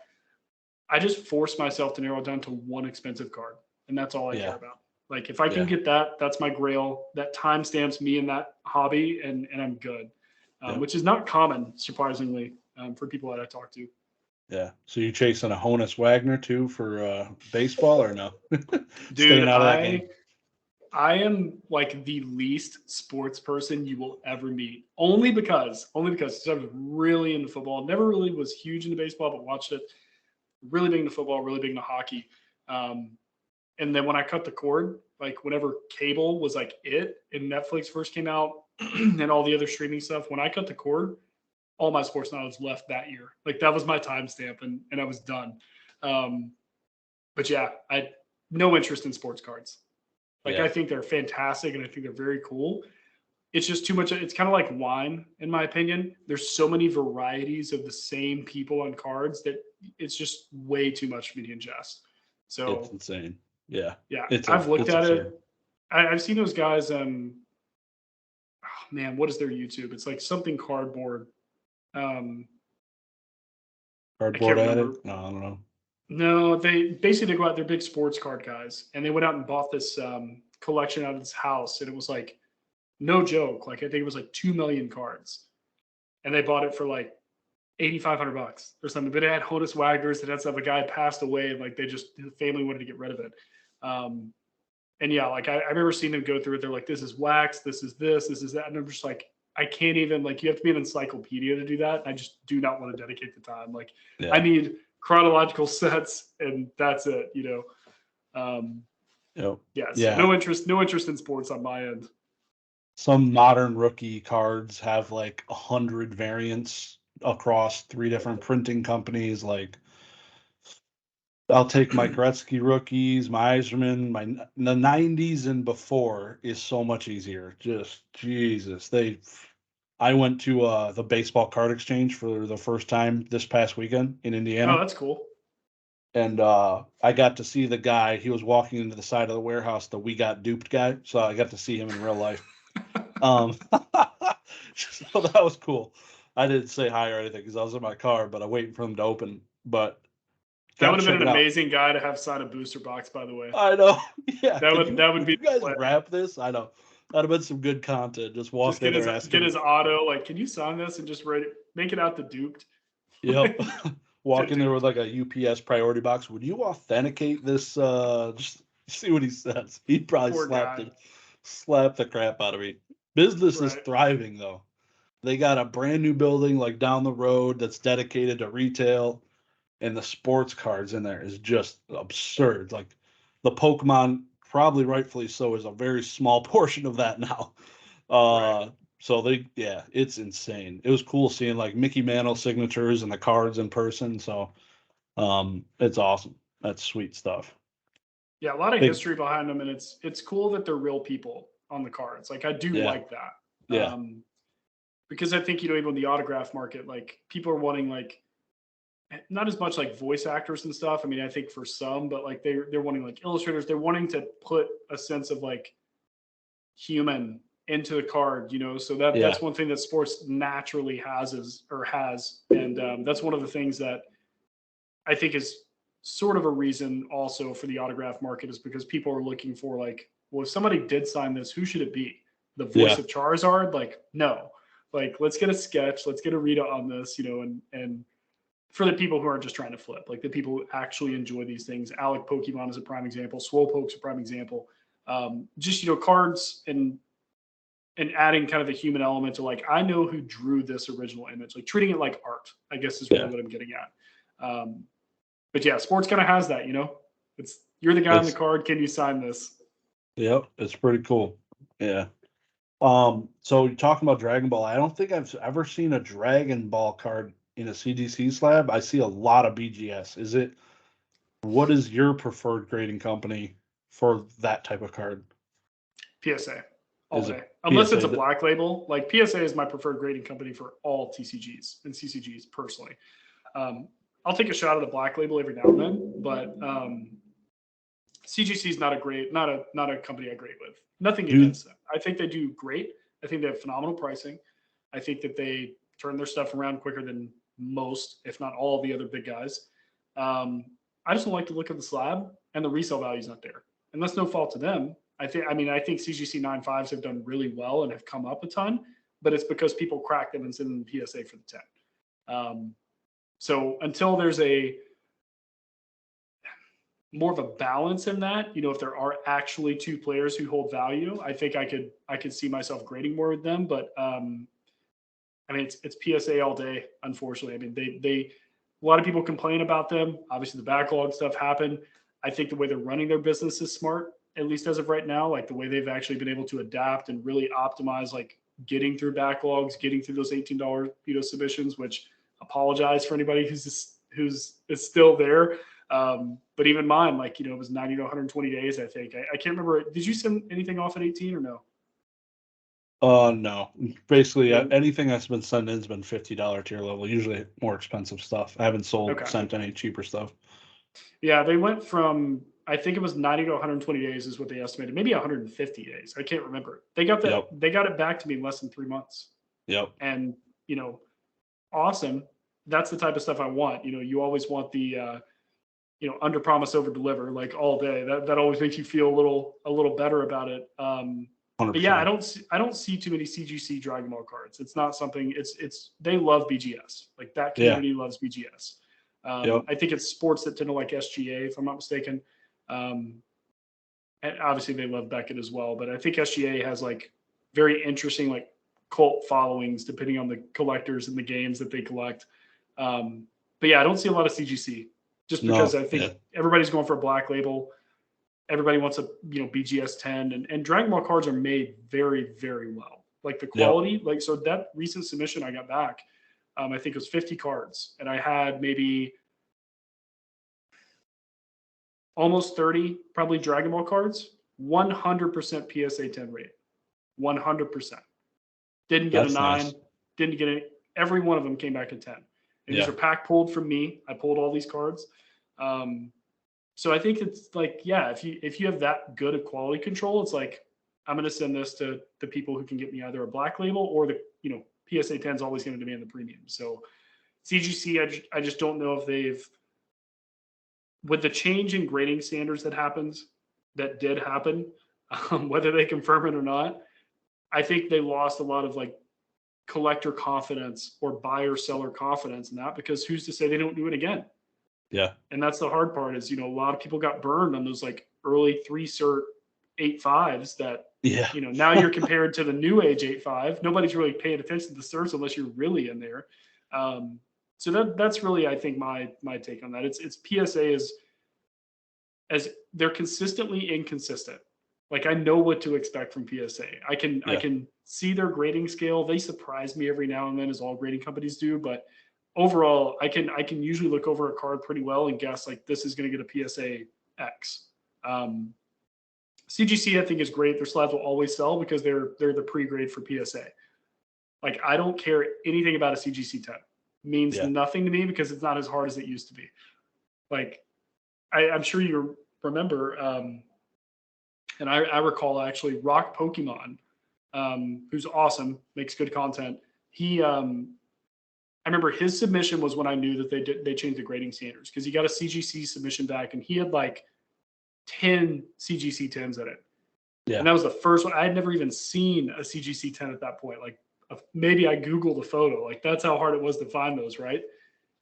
[SPEAKER 2] I just force myself to narrow it down to one expensive card, and that's all I care about. Like if I can get that, that's my grail. That time stamps me in that hobby, and I'm good, which is not common, surprisingly, for people that I talk to.
[SPEAKER 1] Yeah. So you chasing a Honus Wagner too for baseball or no?
[SPEAKER 2] Dude,
[SPEAKER 1] Staying out of that game.
[SPEAKER 2] I am like the least sports person you will ever meet. Only because I was really into football. Never really was huge into baseball, but watched it. Really big into football, really big into hockey. And then when I cut the cord, like whenever cable was like it and Netflix first came out and all the other streaming stuff, when I cut the cord, all my sports knowledge left that year. Like that was my timestamp, and I was done. But yeah, I no interest in sports cards. Like I think they're fantastic and I think they're very cool. It's just too much. It's kind of like wine, in my opinion. There's so many varieties of the same people on cards that it's just way too much for me to ingest. So
[SPEAKER 1] it's insane. Yeah.
[SPEAKER 2] Yeah. I've looked at it. I've seen those guys. Oh man, what is their YouTube? It's like something cardboard.
[SPEAKER 1] Cardboard Addict? No, I don't know.
[SPEAKER 2] No, they go out. They're big sports card guys, and they went out and bought this collection out of this house, and it was like no joke. Like I think it was like 2 million cards, and they bought it for like $8,500 or something. But it had Honus Wagners. It had stuff. A guy passed away, and like the family wanted to get rid of it. And yeah, like I remember seeing them go through it. They're like, this is wax, this is that, and I'm just like, I can't even, like, you have to be an encyclopedia to do that. I just do not want to dedicate the time. Like, I need chronological sets, and that's it, you know. No interest in sports on my end.
[SPEAKER 1] Some modern rookie cards have like 100 variants across 3 different printing companies. Like, I'll take my Gretzky rookies, my Eiserman, the 90s and before is so much easier. Just Jesus, I went to the baseball card exchange for the first time this past weekend in Indiana.
[SPEAKER 2] Oh, that's cool.
[SPEAKER 1] And I got to see the guy. He was walking into the side of the warehouse, the "we got duped" guy. So I got to see him in real life. So that was cool. I didn't say hi or anything because I was in my car, but I'm waiting for him to open. But
[SPEAKER 2] that would have been an amazing guy to have sign a booster box, by the way.
[SPEAKER 1] I know. Yeah.
[SPEAKER 2] That would be.
[SPEAKER 1] You guys wrap this? I know. That'd have been some good content. Just walk in there and
[SPEAKER 2] get his auto. Like, can you sign this and just make it out to duped?
[SPEAKER 1] Yep. Walk in there with like a UPS priority box. Would you authenticate this? Just see what he says. He'd probably slap the crap out of me. Business is thriving though. They got a brand new building like down the road that's dedicated to retail, and the sports cards in there is just absurd. Like the Pokemon, probably rightfully so, is a very small portion of that now. So it's insane. It was cool seeing like Mickey Mantle signatures and the cards in person. So it's awesome. That's sweet stuff.
[SPEAKER 2] Yeah, a lot of history behind them, and it's cool that they're real people on the cards. Like I do like that.
[SPEAKER 1] Yeah.
[SPEAKER 2] Because I think, even the autograph market, like people are wanting like not as much like voice actors and stuff. I mean, I think for some, but like they're wanting like illustrators. They're wanting to put a sense of like human into the card, so that's one thing that sports naturally has, and that's one of the things that I think is sort of a reason also for the autograph market, is because people are looking for like, well, if somebody did sign this, who should it be? The voice of Charizard? Like, no, like let's get a sketch, let's get a Rita on this, and for the people who aren't just trying to flip, like the people who actually enjoy these things. Alec Pokemon is a prime example. Swolepoke's a prime example. Just cards and adding kind of the human element to like, I know who drew this original image, like treating it like art, I guess is really what I'm getting at. But yeah, sports kind of has that, it's, you're the guy on the card. Can you sign this?
[SPEAKER 1] Yep. It's pretty cool. Yeah. So you're talking about Dragon Ball. I don't think I've ever seen a Dragon Ball card in a CGC slab. I see a lot of BGS. What is your preferred grading company for that type of card?
[SPEAKER 2] PSA. All day. Unless it's a black label. Like PSA is my preferred grading company for all TCGs and CCGs personally. I'll take a shot at a black label every now and then, but CGC is not a company I agree with. Nothing against them. I think they do great. I think they have phenomenal pricing. I think that they turn their stuff around quicker than most, if not all, the other big guys. I just don't like the look of the slab, and the resale value is not there. And that's no fault to them. I think CGC 9.5s have done really well and have come up a ton, but it's because people crack them and send them PSA for the 10. So until there's more of a balance in that, if there are actually two players who hold value, I think I could see myself grading more with them. But it's PSA all day, unfortunately. I mean, they a lot of people complain about them. Obviously, the backlog stuff happened. I think the way they're running their business is smart, at least as of right now. Like the way they've actually been able to adapt and really optimize, like getting through backlogs, getting through those $18 submissions. Which, apologize for anybody who's still there. But even mine, it was 90 to 120 days. I think I can't remember. Did you send anything off at 18 or no?
[SPEAKER 1] No. Basically, anything that's been sent in has been $50 tier level, usually more expensive stuff. I haven't sent any cheaper stuff. Yeah,
[SPEAKER 2] they went from, I think it was 90 to 120 days is what they estimated, maybe 150 days. I can't remember. They got that. Yep. They got it back to me in less than 3 months.
[SPEAKER 1] Yep.
[SPEAKER 2] And, awesome. That's the type of stuff I want. You always want the, under promise, over deliver, like all day. That always makes you feel a little better about it.
[SPEAKER 1] 100%.
[SPEAKER 2] But yeah, I don't see too many CGC Dragon Ball cards. It's not something. They love BGS. Like that community loves BGS.
[SPEAKER 1] Yep.
[SPEAKER 2] I think it's sports that tend to like SGA, if I'm not mistaken. And obviously they love Beckett as well. But I think SGA has like very interesting like cult followings depending on the collectors and the games that they collect. But yeah, I don't see a lot of CGC just because I think everybody's going for a black label. Everybody wants a BGS 10 and Dragon Ball cards are made very, very well. Like the quality, so that recent submission I got back, I think it was 50 cards, and I had maybe almost 30 probably Dragon Ball cards, 100% PSA 10 rate, 100%. Didn't get a 9, nice. Didn't get it. Every one of them came back at 10. And these are pack pulled from me. I pulled all these cards. So I think it's like, if you have that good of quality control, it's like, I'm going to send this to the people who can get me either a black label or the, PSA 10 is always going to demand the premium. So CGC, I just don't know if they've, with the change in grading standards that did happen, whether they confirm it or not, I think they lost a lot of like collector confidence or buyer seller confidence in that, because who's to say they don't do it again?
[SPEAKER 1] Yeah.
[SPEAKER 2] And that's the hard part is, a lot of people got burned on those like early 3-cert 8.5s that, now you're compared to the new age 8.5. Nobody's really paying attention to the certs unless you're really in there. So that's really, I think, my take on that. It's PSA as they're consistently inconsistent. Like I know what to expect from PSA. I can see their grading scale. They surprise me every now and then, as all grading companies do, but overall, I can usually look over a card pretty well and guess like this is going to get a PSA X. CGC I think is great. Their slabs will always sell because they're the pre-grade for PSA. Like I don't care anything about a CGC 10. It means nothing to me because it's not as hard as it used to be. Like I'm sure you remember, and I recall actually Rock Pokemon, who's awesome, makes good content. He I remember his submission was when I knew that they changed the grading standards, because he got a CGC submission back and he had like 10 CGC 10s in it. Yeah. And that was the first one. I had never even seen a CGC 10 at that point. Like maybe I Googled a photo. Like that's how hard it was to find those, right?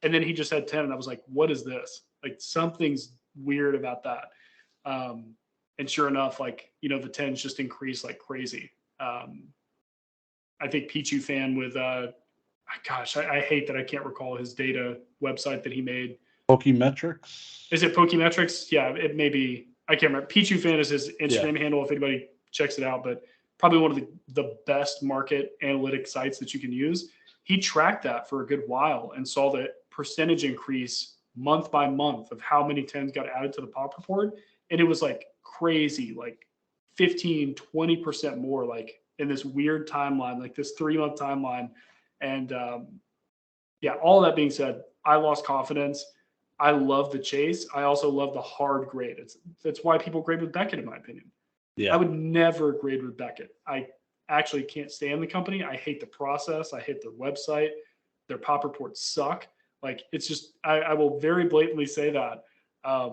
[SPEAKER 2] And then he just had 10 and I was like, what is this? Like something's weird about that. And sure enough, like, the 10s just increased like crazy. I think PeekDatChu fan with gosh, I hate that I can't recall his data website that he made.
[SPEAKER 1] Pokemetrics?
[SPEAKER 2] Is it Pokemetrics? Yeah, it may be. I can't remember. PeekDatChu fan is his Instagram handle if anybody checks it out, but probably one of the best market analytic sites that you can use. He tracked that for a good while and saw the percentage increase month by month of how many 10s got added to the pop report. And it was like crazy, like 15, 20% more, like in this weird timeline, like this 3-month timeline. And all that being said, I lost confidence. I love the chase. I also love the hard grade. That's why people grade with Beckett, in my opinion.
[SPEAKER 1] Yeah.
[SPEAKER 2] I would never grade with Beckett. I actually can't stand the company. I hate the process. I hate their website. Their pop reports suck. Like, it's just, I will very blatantly say that.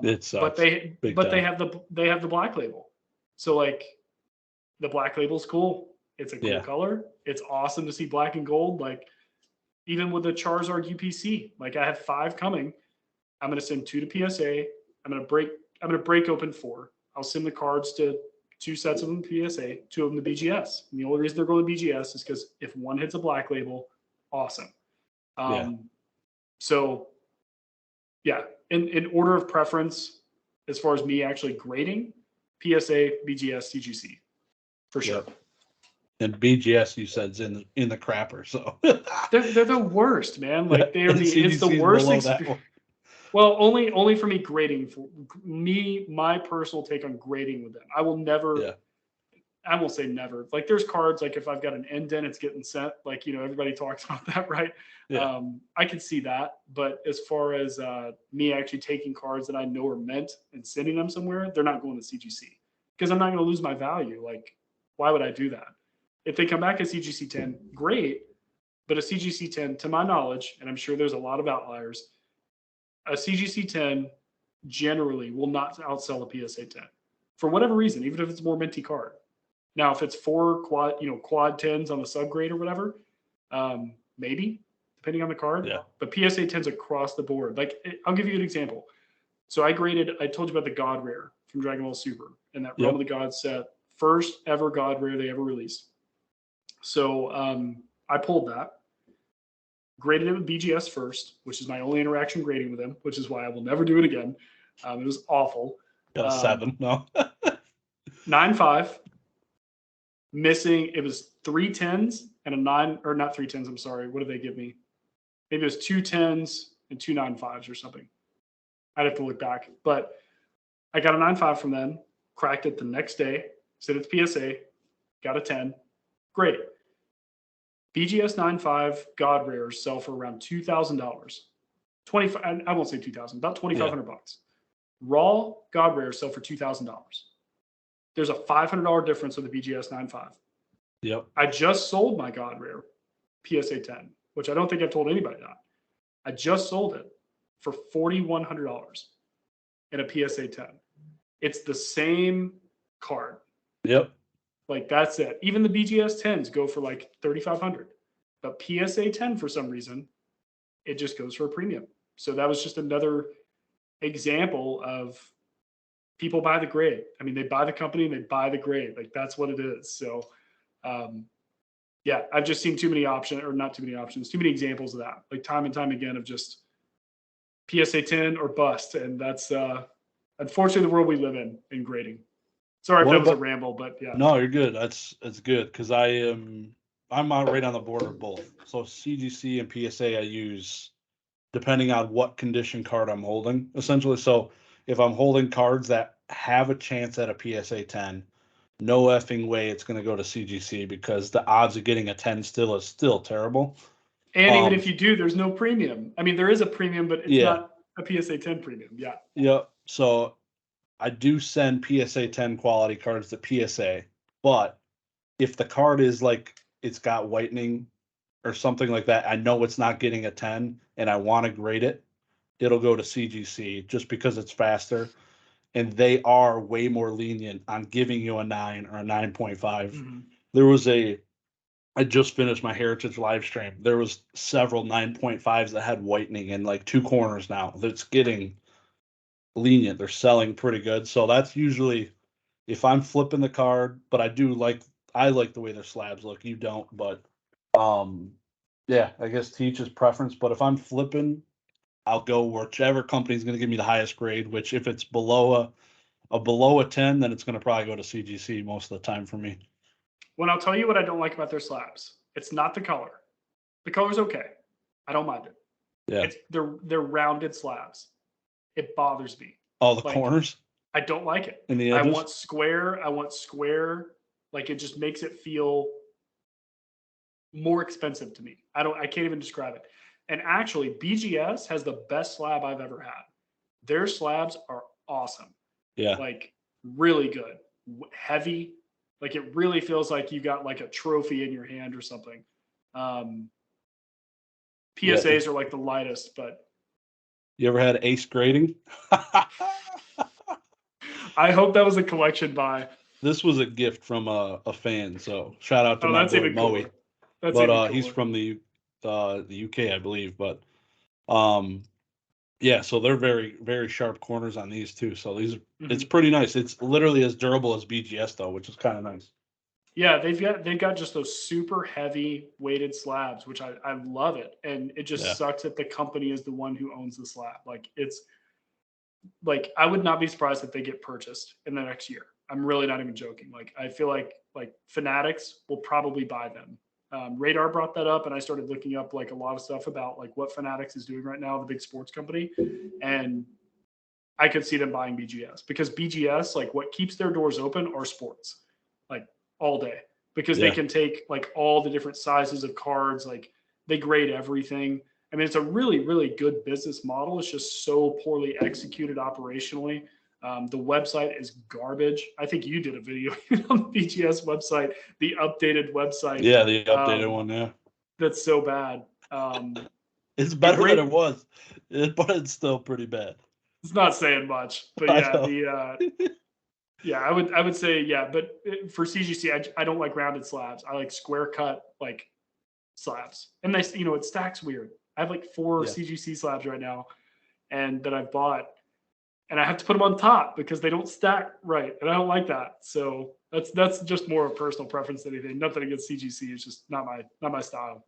[SPEAKER 1] It sucks.
[SPEAKER 2] But they
[SPEAKER 1] time.
[SPEAKER 2] have the black label. So like, the black label's cool. It's a cool color. It's awesome to see black and gold. Like, even with the Charizard UPC, like, I have 5 coming. I'm going to send 2 to PSA. I'm going to break open 4. I'll send the cards to 2 sets of them to PSA, 2 of them to BGS. And the only reason they're going to BGS is because if one hits a black label, awesome. So yeah, in order of preference, as far as me actually grading, PSA, BGS, CGC, for sure.
[SPEAKER 1] Yep. And BGS, you said, is in the crapper, so
[SPEAKER 2] they're the worst, man. Like, it's the worst experience. Well, only for me grading. For me, my personal take on grading with them, I will never.
[SPEAKER 1] Yeah.
[SPEAKER 2] I won't say never. Like, there's cards, like, if I've got an indent, it's getting sent. Like, everybody talks about that, right?
[SPEAKER 1] Yeah.
[SPEAKER 2] I can see that. But as far as me actually taking cards that I know are meant and sending them somewhere, they're not going to CGC, because I'm not going to lose my value. Like, why would I do that? If they come back at CGC 10, great. But a CGC 10, to my knowledge, and I'm sure there's a lot of outliers, a CGC 10 generally will not outsell a PSA 10 for whatever reason, even if it's a more minty card. Now, if it's 4 quad 10s on the subgrade or whatever, maybe, depending on the card.
[SPEAKER 1] Yeah.
[SPEAKER 2] But PSA 10s across the board. Like, I'll give you an example. So I told you about the God Rare from Dragon Ball Super and that Realm of the Gods set, first ever God Rare they ever released. So I pulled that, graded it with BGS first, which is my only interaction grading with them, which is why I will never do it again. It was awful.
[SPEAKER 1] Got a 7, no.
[SPEAKER 2] 9.5. Missing, it was 3 10s and a 9, or not 3 10s, I'm sorry. What did they give me? Maybe it was 2 10s and 2 9.5s or something. I'd have to look back. But I got a 9.5 from them, cracked it the next day, sent it to PSA, got a 10. Great. BGS 9.5 God Rares sell for around $2,000. 25, I won't say 2,000, about 2,500 bucks. Raw God Rares sell for $2,000. There's a $500 difference with the BGS 9.5.
[SPEAKER 1] Yep.
[SPEAKER 2] I just sold my God Rare PSA 10, which I don't think I've told anybody that. I just sold it for $4,100 in a PSA 10. It's the same card.
[SPEAKER 1] Yep.
[SPEAKER 2] Like, that's it. Even the BGS 10s go for like $3,500. But PSA 10, for some reason, it just goes for a premium. So that was just another example of people buy the grade. I mean, they buy the company and they buy the grade. Like, that's what it is. So, yeah, I've just seen too many examples of that. Like, time and time again of just PSA 10 or bust. And that's unfortunately the world we live in grading. Sorry if that was a ramble, but yeah.
[SPEAKER 1] No, you're good. That's good, because I'm right on the border of both. So CGC and PSA I use depending on what condition card I'm holding, essentially. So if I'm holding cards that have a chance at a PSA 10, no effing way it's going to go to CGC, because the odds of getting a 10 is still terrible.
[SPEAKER 2] And even if you do, there's no premium. I mean, there is a premium, but it's not a PSA 10 premium. Yeah.
[SPEAKER 1] Yep. So I do send PSA 10 quality cards to PSA, but if the card is like, it's got whitening or something like that, I know it's not getting a 10 and I want to grade it, it'll go to CGC just because it's faster. And they are way more lenient on giving you a 9 or a 9.5. Mm-hmm. There was I just finished my Heritage live stream. There was several 9.5s that had whitening in like 2 corners now. That's getting lenient. They're selling pretty good. So that's usually if I'm flipping the card, but I like the way their slabs look. You don't, but yeah, I guess to each his preference. But if I'm flipping, I'll go whichever company's going to give me the highest grade, which if it's below a 10, then it's going to probably go to CGC most of the time for me.
[SPEAKER 2] Well, I'll tell you what I don't like about their slabs. It's not the color. The color's okay. I don't mind it.
[SPEAKER 1] Yeah.
[SPEAKER 2] It's they're rounded slabs. It bothers me.
[SPEAKER 1] Oh, the corners?
[SPEAKER 2] I don't like it.
[SPEAKER 1] And the
[SPEAKER 2] I
[SPEAKER 1] edges?
[SPEAKER 2] want square. Like, it just makes it feel more expensive to me. I can't even describe it. And actually, BGS has the best slab I've ever had. Their slabs are awesome.
[SPEAKER 1] Yeah.
[SPEAKER 2] Like really good, heavy. Like it really feels like you got like a trophy in your hand or something. PSAs are like the lightest, but
[SPEAKER 1] you ever had ace grading?
[SPEAKER 2] I hope that was a collection buy.
[SPEAKER 1] This was a gift from a fan, so shout out to my
[SPEAKER 2] that's
[SPEAKER 1] boy
[SPEAKER 2] even
[SPEAKER 1] Moe.
[SPEAKER 2] cooler. That's
[SPEAKER 1] But
[SPEAKER 2] even cooler.
[SPEAKER 1] he's from the UK, I believe. But yeah, so they're very, very sharp corners on these too. So these it's pretty nice. It's literally as durable as BGS though, which is kind of nice.
[SPEAKER 2] Yeah, they've got just those super heavy weighted slabs, which I love it. And it just sucks that the company is the one who owns the slab. Like it's like I would not be surprised if they get purchased in the next year. I'm really not even joking. Like I feel like Fanatics will probably buy them. Radar brought that up, and I started looking up like a lot of stuff about like what Fanatics is doing right now, the big sports company, and I could see them buying BGS because BGS, like what keeps their doors open are sports, like all day, because they can take like all the different sizes of cards, like they grade everything. I mean, it's a really, really good business model. It's just so poorly executed operationally. The website is garbage. I think you did a video on the BGS website, the updated website.
[SPEAKER 1] Yeah, the updated one, yeah.
[SPEAKER 2] That's so bad.
[SPEAKER 1] It's better than it was, but it's still pretty bad.
[SPEAKER 2] It's not saying much, but yeah, yeah, I would say, yeah, but for CGC, I don't like rounded slabs. I like square cut, like slabs. And they, it stacks weird. I have like 4 CGC slabs right now and that I've bought, and I have to put them on top because they don't stack right. And I don't like that. So that's just more of a personal preference than anything. Nothing against CGC. It's just not my style.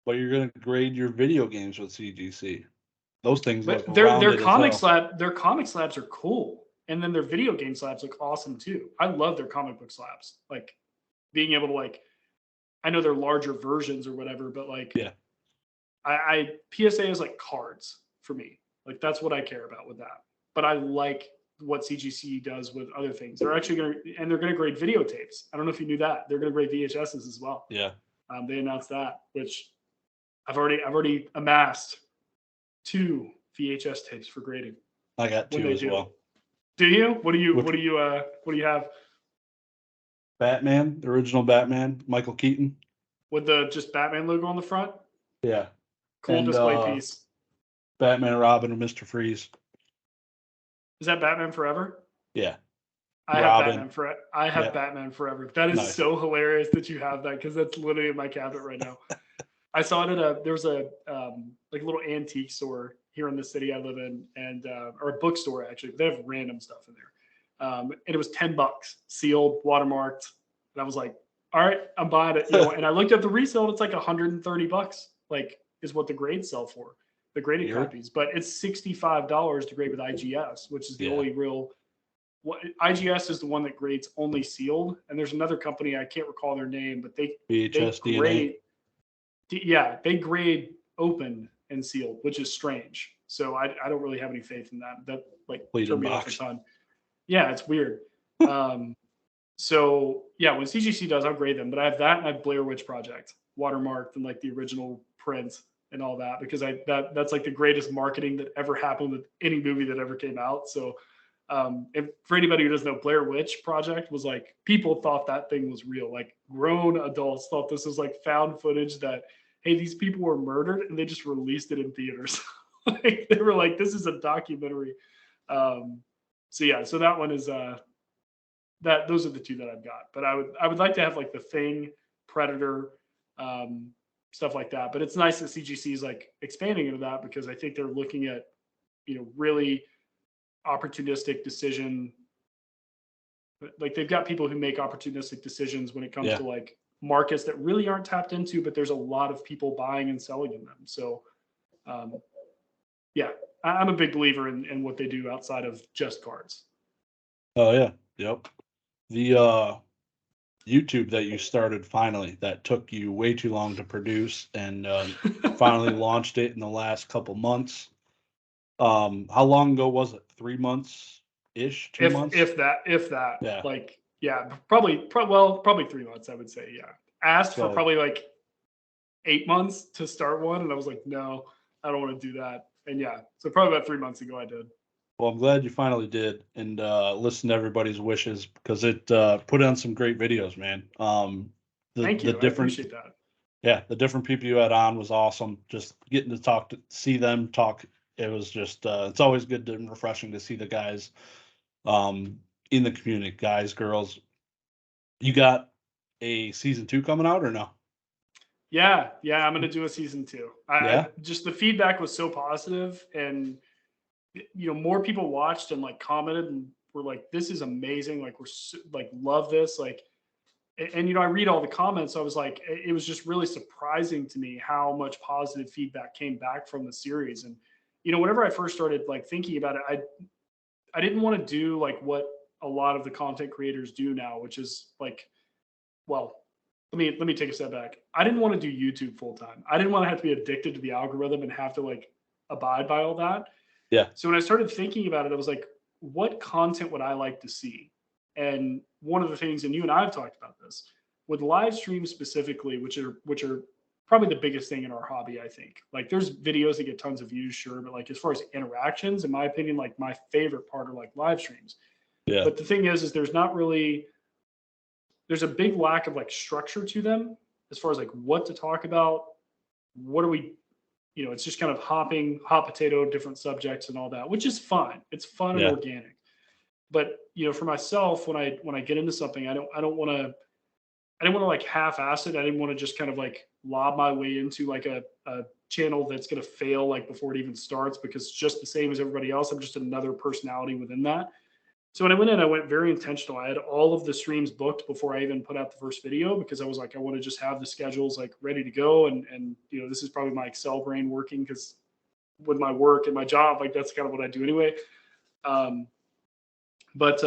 [SPEAKER 1] But you're going to grade your video games with CGC. Those things look
[SPEAKER 2] their comic slabs are cool. And then their video game slabs look awesome too. I love their comic book slabs. Like being able to like, I know they're larger versions or whatever, but like, I PSA is like cards for me. Like that's what I care about with that. But I like what CGC does with other things. They're actually going to grade videotapes. I don't know if you knew that. They're going to grade VHSs as well.
[SPEAKER 1] Yeah.
[SPEAKER 2] They announced that, which I've already amassed 2 VHS tapes for grading.
[SPEAKER 1] I got 2 as well.
[SPEAKER 2] Do you? What do you have?
[SPEAKER 1] Batman, the original Batman, Michael Keaton.
[SPEAKER 2] With the just Batman logo on the front?
[SPEAKER 1] Yeah.
[SPEAKER 2] Cool display piece.
[SPEAKER 1] Batman, Robin, and Mr. Freeze.
[SPEAKER 2] Is that Batman Forever?
[SPEAKER 1] Yeah.
[SPEAKER 2] I have Batman Forever. That is so hilarious that you have that because that's literally in my cabinet right now. I saw it there was a like a little antique store here in the city I live in, and or a bookstore actually. They have random stuff in there, and it was $10, sealed, watermarked, and I was like, all right, I'm buying it. And I looked at the resale, and it's like $130, like is what the grades sell for. The graded copies, but it's $65 to grade with IGS, which is the only real. IGS is the one that grades only sealed, and there's another company I can't recall their name, but they grade. Yeah, they grade open and sealed, which is strange. So I don't really have any faith in that. That like turned me off a ton. Yeah, it's weird. So yeah, when CGC does, I'll grade them, but I have that and I have Blair Witch Project watermarked and like the original print and all that because that's like the greatest marketing that ever happened with any movie that ever came out. So if for anybody who doesn't know, Blair Witch Project was like people thought that thing was real. Like grown adults thought this was like found footage that hey, these people were murdered and they just released it in theaters. Like they were like, this is a documentary. So yeah, so that one is those are the 2 that I've got. But I would like to have like the Thing, Predator, stuff like that. But it's nice that CGC is like expanding into that because I think they're looking at, really opportunistic decision. Like they've got people who make opportunistic decisions when it comes to like markets that really aren't tapped into, but there's a lot of people buying and selling in them. So, yeah, I'm a big believer in what they do outside of just cards.
[SPEAKER 1] Oh yeah. Yep. The YouTube that you started finally that took you way too long to produce and finally launched it in the last couple months. How long ago was it? 3 months ish, 2 months?
[SPEAKER 2] If that.
[SPEAKER 1] Yeah.
[SPEAKER 2] Like, yeah, probably 3 months, I would say. Yeah. Asked for probably like 8 months to start one. And I was like, no, I don't want to do that. And yeah, so probably about 3 months ago I did.
[SPEAKER 1] Well, I'm glad you finally did, and listened to everybody's wishes, because it put on some great videos, man.
[SPEAKER 2] Thank
[SPEAKER 1] The
[SPEAKER 2] you. I
[SPEAKER 1] different,
[SPEAKER 2] appreciate that.
[SPEAKER 1] yeah, the different people you had on was awesome. Just getting to talk to see them talk, it was just it's always good and refreshing to see the guys in the community, guys, girls. You got a season 2 coming out or no?
[SPEAKER 2] Yeah, I'm gonna do a season 2. I
[SPEAKER 1] Yeah,
[SPEAKER 2] just the feedback was so positive, and more people watched and like commented and were like, "This is amazing! Like we're like love this!" Like, and I read all the comments. So I was like, it was just really surprising to me how much positive feedback came back from the series. And whenever I first started like thinking about it, I didn't want to do like what a lot of the content creators do now, which is like, well, let me take a step back. I didn't want to do YouTube full time. I didn't want to have to be addicted to the algorithm and have to like abide by all that.
[SPEAKER 1] yeah,
[SPEAKER 2] So when I started thinking about it, I was like, what content would I like to see? And one of the things, and you and I have talked about this, with live streams specifically, which are probably the biggest thing in our hobby, I think. Like there's videos that get tons of views, sure, but like as far as interactions, in my opinion, like my favorite part are like live streams.
[SPEAKER 1] yeah,
[SPEAKER 2] But the thing is there's not really there's a big lack of like structure to them as far as like what to talk about, what are we it's just kind of hot potato, different subjects and all that, which is fine. It's fun and
[SPEAKER 1] yeah,
[SPEAKER 2] organic. But for myself, when I get into something, I didn't want to like half-ass it. I didn't want to just kind of like lob my way into like a channel that's going to fail like before it even starts because it's just the same as everybody else. I'm just another personality within that. So when I went in, I went very intentional. I had all of the streams booked before I even put out the first video because I was like, I want to just have the schedules like ready to go. And this is probably my Excel brain working because with my work and my job, like that's kind of what I do anyway. Um, but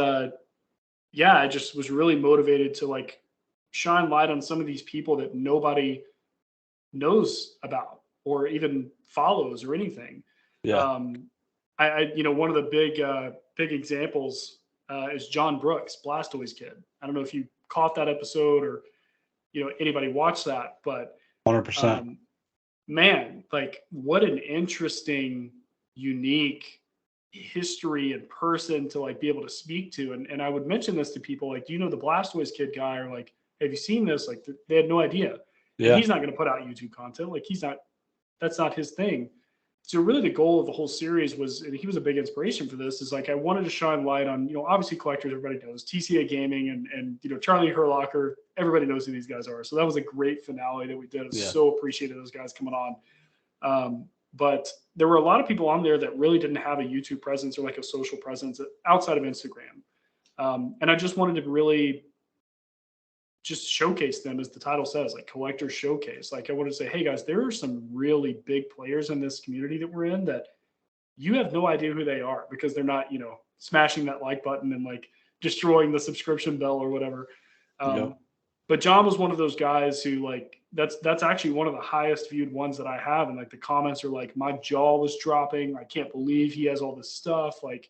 [SPEAKER 2] yeah, I just was really motivated to like shine light on some of these people that nobody knows about or even follows or anything.
[SPEAKER 1] yeah.
[SPEAKER 2] Um, one of the big examples is John Brooks, Blastoise kid. I don't know if you caught that episode or anybody watched that, but
[SPEAKER 1] 100%.
[SPEAKER 2] um, man, like what an interesting, unique history and person to like be able to speak to. And I would mention this to people like, do you know the Blastoise kid guy? Or like, have you seen this? Like they had no idea. And
[SPEAKER 1] Yeah,
[SPEAKER 2] he's not going to put out YouTube content. Like that's not his thing. So really the goal of the whole series was, and he was a big inspiration for this, is like I wanted to shine light on, obviously collectors, everybody knows, TCA Gaming and Charlie Herlocker, everybody knows who these guys are. So that was a great finale that we did. I was
[SPEAKER 1] yeah,
[SPEAKER 2] so appreciated those guys coming on. But there were a lot of people on there that really didn't have a YouTube presence or like a social presence outside of Instagram. And I just wanted to really just showcase them, as the title says, like collector showcase. Like I wanted to say, hey guys, there are some really big players in this community that we're in that you have no idea who they are because they're not, smashing that like button and like destroying the subscription bell or whatever.
[SPEAKER 1] yep,
[SPEAKER 2] Um, but John was one of those guys who like that's actually one of the highest viewed ones that I have, and like the comments are like my jaw was dropping. I can't believe he has all this stuff. Like,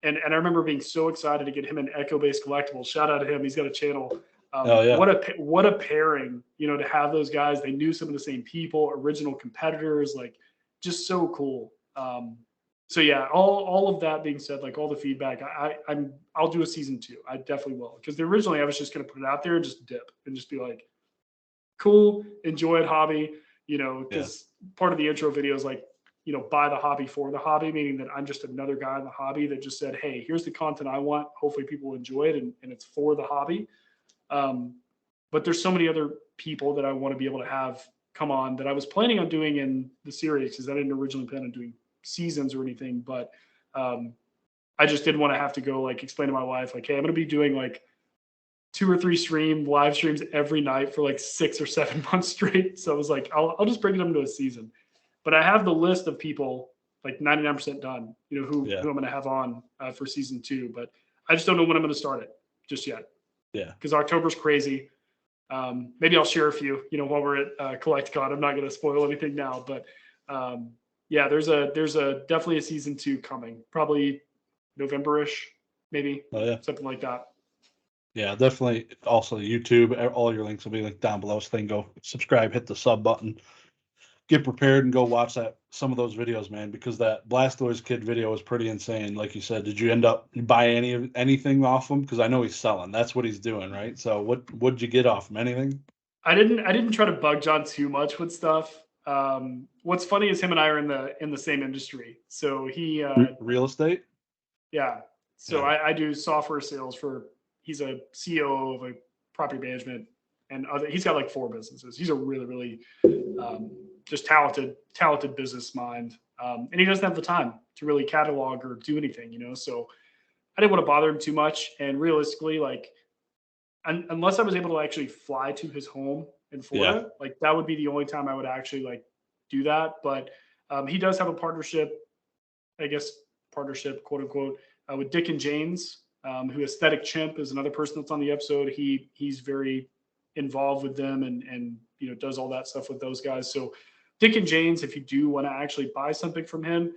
[SPEAKER 2] and I remember being so excited to get him an Echo based collectible. Shout out to him. He's got a channel.
[SPEAKER 1] oh yeah,
[SPEAKER 2] What a pairing, to have those guys. They knew some of the same people, original competitors, like just so cool. So yeah, all of that being said, like all the feedback, I'll do a season 2. I definitely will because originally I was just gonna put it out there and just dip and just be like, cool, enjoy it, hobby,
[SPEAKER 1] yeah,
[SPEAKER 2] because part of the intro video is like, buy the hobby for the hobby, meaning that I'm just another guy in the hobby that just said, hey, here's the content I want. Hopefully people enjoy it and it's for the hobby. But there's so many other people that I want to be able to have come on that I was planning on doing in the series because I didn't originally plan on doing seasons or anything, but I just didn't want to have to go like explain to my wife like, hey, I'm going to be doing like 2 or 3 live streams every night for like 6 or 7 months straight. So I was like, I'll just bring them to a season. But I have the list of people like 99% done, who
[SPEAKER 1] yeah,
[SPEAKER 2] I'm going to have on for season 2, but I just don't know when I'm going to start it just yet
[SPEAKER 1] yeah.
[SPEAKER 2] because October's crazy. Maybe I'll share a few, while we're at Collectacon. I'm not going to spoil anything now, but yeah, there's a definitely a season 2 coming, probably November-ish, maybe
[SPEAKER 1] Oh yeah.
[SPEAKER 2] something like that.
[SPEAKER 1] Yeah, definitely. Also, YouTube, all your links will be linked down below. So then go subscribe, hit the sub button, get prepared, and go watch some of those videos, man. Because that Blastoise kid video was pretty insane. Like you said, did you end up buy anything off him? Because I know he's selling. That's what he's doing, right? So what'd you get off him? Anything?
[SPEAKER 2] I didn't try to bug John too much with stuff. What's funny is him and I are in the same industry. So he
[SPEAKER 1] Real estate?
[SPEAKER 2] yeah. So
[SPEAKER 1] Yeah.
[SPEAKER 2] I do software sales for. He's a CEO of a property management and other. He's got like 4 businesses. He's a really just talented business mind, and he doesn't have the time to really catalog or do anything, you know. So I didn't want to bother him too much. And realistically, like unless I was able to actually fly to his home in
[SPEAKER 1] Yeah.
[SPEAKER 2] Florida, like that would be the only time I would actually like do that. But he does have a partnership, I guess partnership, quote unquote, with Dick and James, who Aesthetic Chimp is another person that's on the episode. He's very involved with them and you know does all that stuff with those guys. So Dick and James, if you do want to actually buy something from him,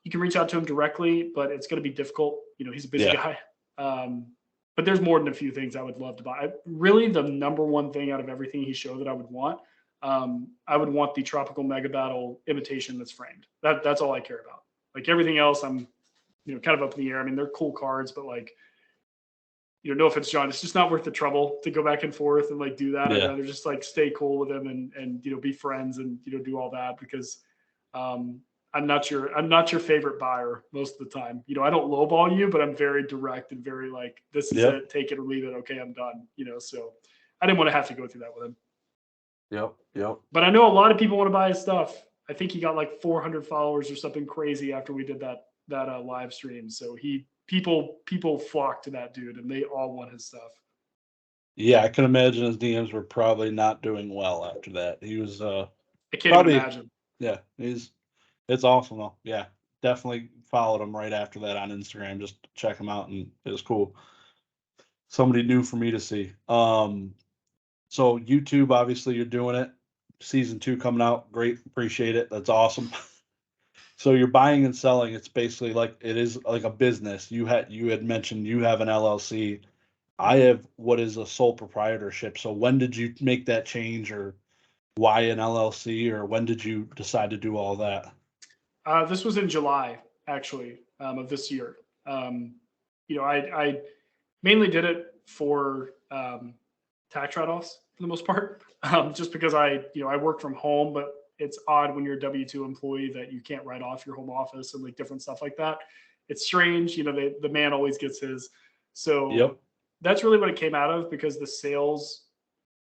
[SPEAKER 2] you can reach out to him directly, but it's going to be difficult. You know, he's a busy
[SPEAKER 1] Yeah.
[SPEAKER 2] guy. But there's more than a few things I would love to buy. Really, the number one thing out of everything he showed that I would want the Tropical Mega Battle imitation that's framed. That's all I care about. Like everything else, I'm, you know, kind of up in the air. I mean, they're cool cards, but like, you know, no offense, John, it's just not worth the trouble to go back and forth and like do that. I'd
[SPEAKER 1] Yeah.
[SPEAKER 2] rather just like stay cool with them and you know be friends and you know do all that because I'm not your favorite buyer most of the time. You know, I don't lowball you, but I'm very direct and very like, this is
[SPEAKER 1] Yep.
[SPEAKER 2] it, take it or leave it. Okay, I'm done. You know, so I didn't want to have to go through that with him.
[SPEAKER 1] Yep.
[SPEAKER 2] But I know a lot of people want to buy his stuff. I think he got like 400 followers or something crazy after we did that live stream. So people flocked to that dude, and they all want his stuff.
[SPEAKER 1] Yeah, I can imagine his DMs were probably not doing well after that. He was
[SPEAKER 2] I can't even
[SPEAKER 1] probably
[SPEAKER 2] imagine.
[SPEAKER 1] yeah, it's awesome though. Yeah. Definitely followed him right after that on Instagram just to check him out, and it was cool. Somebody new for me to see. So YouTube, obviously you're doing it. Season 2 coming out. Great. Appreciate it. That's awesome. So you're buying and selling. It's basically like it is like a business. You had mentioned you have an LLC. I have what is a sole proprietorship. So when did you make that change, or why an LLC, or when did you decide to do all that?
[SPEAKER 2] This was in July, actually, of this year. You know, I mainly did it for tax write-offs for the most part, just because I work from home, but it's odd when you're a W-2 employee that you can't write off your home office and like different stuff like that. It's strange, you know, the man always gets his. So
[SPEAKER 1] Yep.
[SPEAKER 2] that's really what it came out of because the sales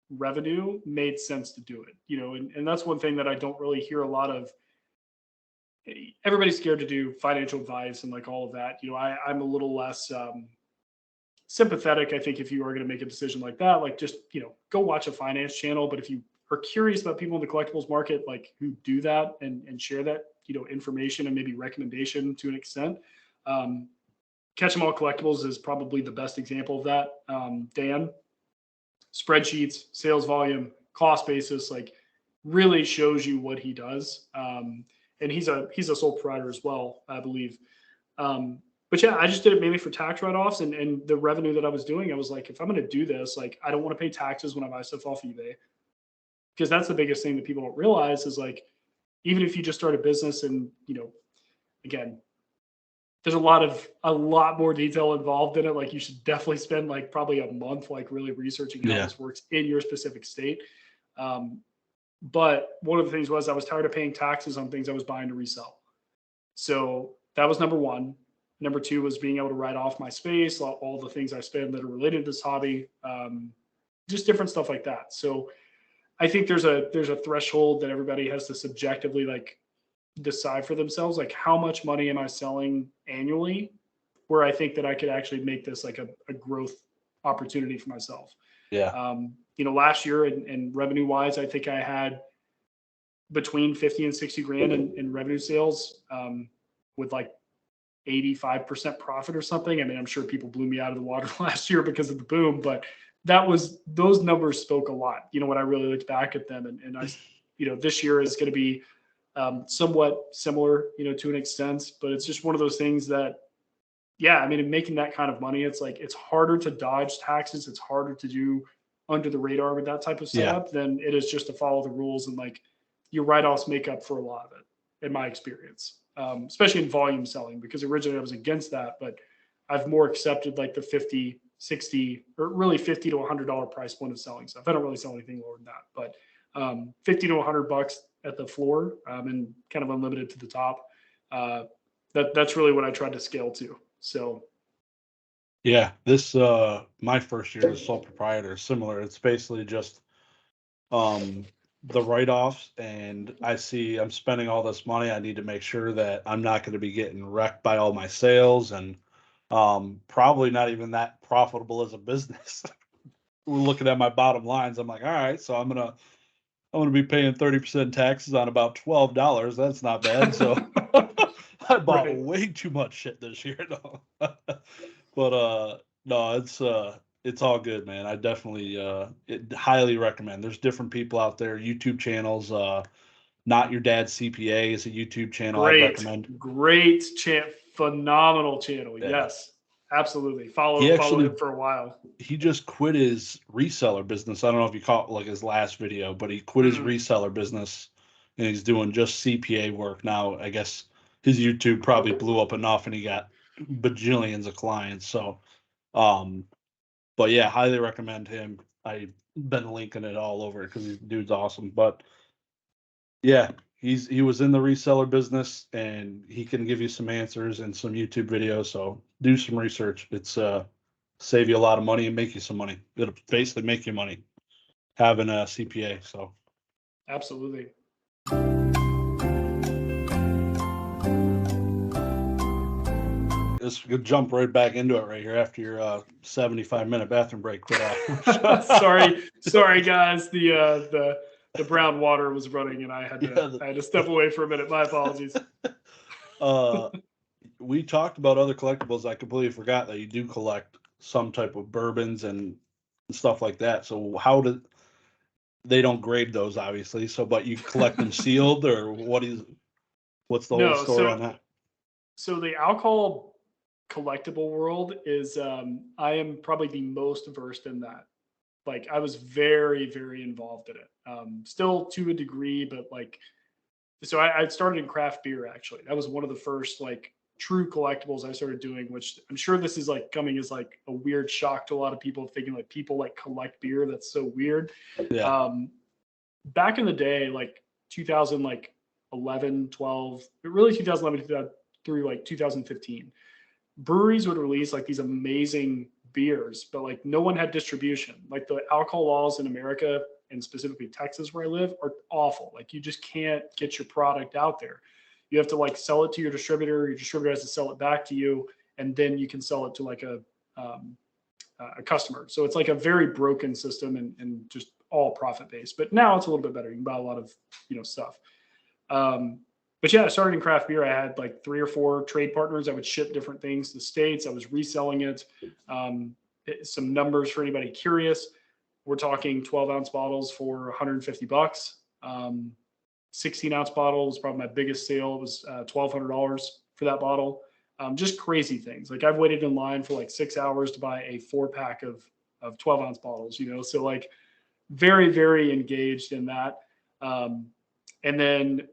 [SPEAKER 2] revenue made sense to do it, you know, and that's one thing that I don't really hear a lot of. Everybody's scared to do financial advice and like all of that. You know, I'm a little less sympathetic. I think if you are going to make a decision like that, like just, you know, go watch a finance channel. But if you are curious about people in the collectibles market, like who do that and share that, you know, information and maybe recommendation to an extent, Catch 'em All Collectibles is probably the best example of that. Dan, spreadsheets, sales volume, cost basis, like really shows you what he does. And he's a sole proprietor as well, I believe. But yeah, I just did it mainly for tax write-offs and the revenue that I was doing. I was like, if I'm going to do this, like, I don't want to pay taxes when I buy stuff off eBay, because that's the biggest thing that people don't realize is like, even if you just start a business and, you know, again, there's a lot more detail involved in it. Like you should definitely spend like probably a month, like really researching how
[SPEAKER 1] Yeah.
[SPEAKER 2] this works in your specific state. But one of the things was I was tired of paying taxes on things I was buying to resell. So that was number one. Number two was being able to write off my space, all the things I spend that are related to this hobby, just different stuff like that. So I think there's a threshold that everybody has to subjectively like decide for themselves, like how much money am I selling annually, where I think that I could actually make this like a growth opportunity for myself.
[SPEAKER 1] Yeah.
[SPEAKER 2] You know, last year and revenue wise, I think I had between 50 and 60 grand in revenue sales, with like 85% profit or something. I mean, I'm sure people blew me out of the water last year because of the boom, but those numbers spoke a lot, you know, when I really looked back at them and I, you know, this year is going to be somewhat similar, you know, to an extent, but it's just one of those things that, yeah, I mean, in making that kind of money, it's like it's harder to dodge taxes. It's harder to do under the radar with that type of
[SPEAKER 1] Yeah.
[SPEAKER 2] setup than it is just to follow the rules, and like your write-offs make up for a lot of it, in my experience, especially in volume selling, because originally I was against that, but I've more accepted like the 50, 60, or really $50 to $100 price point of selling stuff. I don't really sell anything lower than that, but 50 to $100 at the floor, and kind of unlimited to the top. That's really what I tried to scale to. So
[SPEAKER 1] Yeah, this my first year as sole proprietor is similar. It's basically just the write-offs, and I see I'm spending all this money. I need to make sure that I'm not going to be getting wrecked by all my sales, and probably not even that profitable as a business. We're looking at my bottom lines. I'm like, all right, so I'm gonna be paying 30% taxes on about $12. That's not bad. So I bought
[SPEAKER 2] Right.
[SPEAKER 1] way too much shit this year. No. But no, it's all good, man. I definitely highly recommend. There's different people out there, YouTube channels. Not Your Dad's CPA is a YouTube channel I'd recommend.
[SPEAKER 2] Great phenomenal channel.
[SPEAKER 1] Yeah.
[SPEAKER 2] Yes, absolutely.
[SPEAKER 1] He
[SPEAKER 2] Follow
[SPEAKER 1] actually
[SPEAKER 2] him for a while.
[SPEAKER 1] he just quit his reseller business. I don't know if you caught like his last video, but he quit his reseller business and he's doing just CPA work now. I guess his YouTube probably blew up enough and he got bajillions of clients. So, but yeah, highly recommend him. I've been linking it all over because the dude's awesome. But yeah, he was in the reseller business and he can give you some answers and some YouTube videos. So do some research. It's save you a lot of money and make you some money. It'll basically make you money having a CPA. So
[SPEAKER 2] Absolutely.
[SPEAKER 1] this could jump right back into it right here after your 75-minute bathroom break. Quit off.
[SPEAKER 2] sorry guys. The brown water was running and I had to step away for a minute. My apologies.
[SPEAKER 1] We talked about other collectibles. I completely forgot that you do collect some type of bourbons and stuff like that. So they don't grade those obviously. So, but you collect them sealed, or what's the whole story on that?
[SPEAKER 2] So the alcohol collectible world is, I am probably the most versed in that. Like I was very, very involved in it. Still to a degree, but like, so I started in craft beer actually. That was one of the first like true collectibles I started doing, which I'm sure this is like coming as like a weird shock to a lot of people, thinking like people like collect beer. That's so weird.
[SPEAKER 1] Yeah.
[SPEAKER 2] Back in the day, like 2011, 12, but really 2011 through like 2015, breweries would release like these amazing beers, but like no one had distribution. Like the alcohol laws in America and specifically Texas where I live are awful. Like you just can't get your product out there. You have to like sell it to your distributor. Your distributor has to sell it back to you, and then you can sell it to like a customer. So it's like a very broken system and just all profit based. But now it's a little bit better. You can buy a lot of stuff. But yeah, I started in craft beer. I had like 3 or 4 trade partners. I would ship different things to the States. I was reselling it. Some numbers for anybody curious. We're talking 12-ounce bottles for $150. 16-ounce bottle was probably my biggest sale. It was $1,200 for that bottle. Just crazy things. Like I've waited in line for like 6 hours to buy a 4-pack of 12-ounce bottles, So like very, very engaged in that. And then,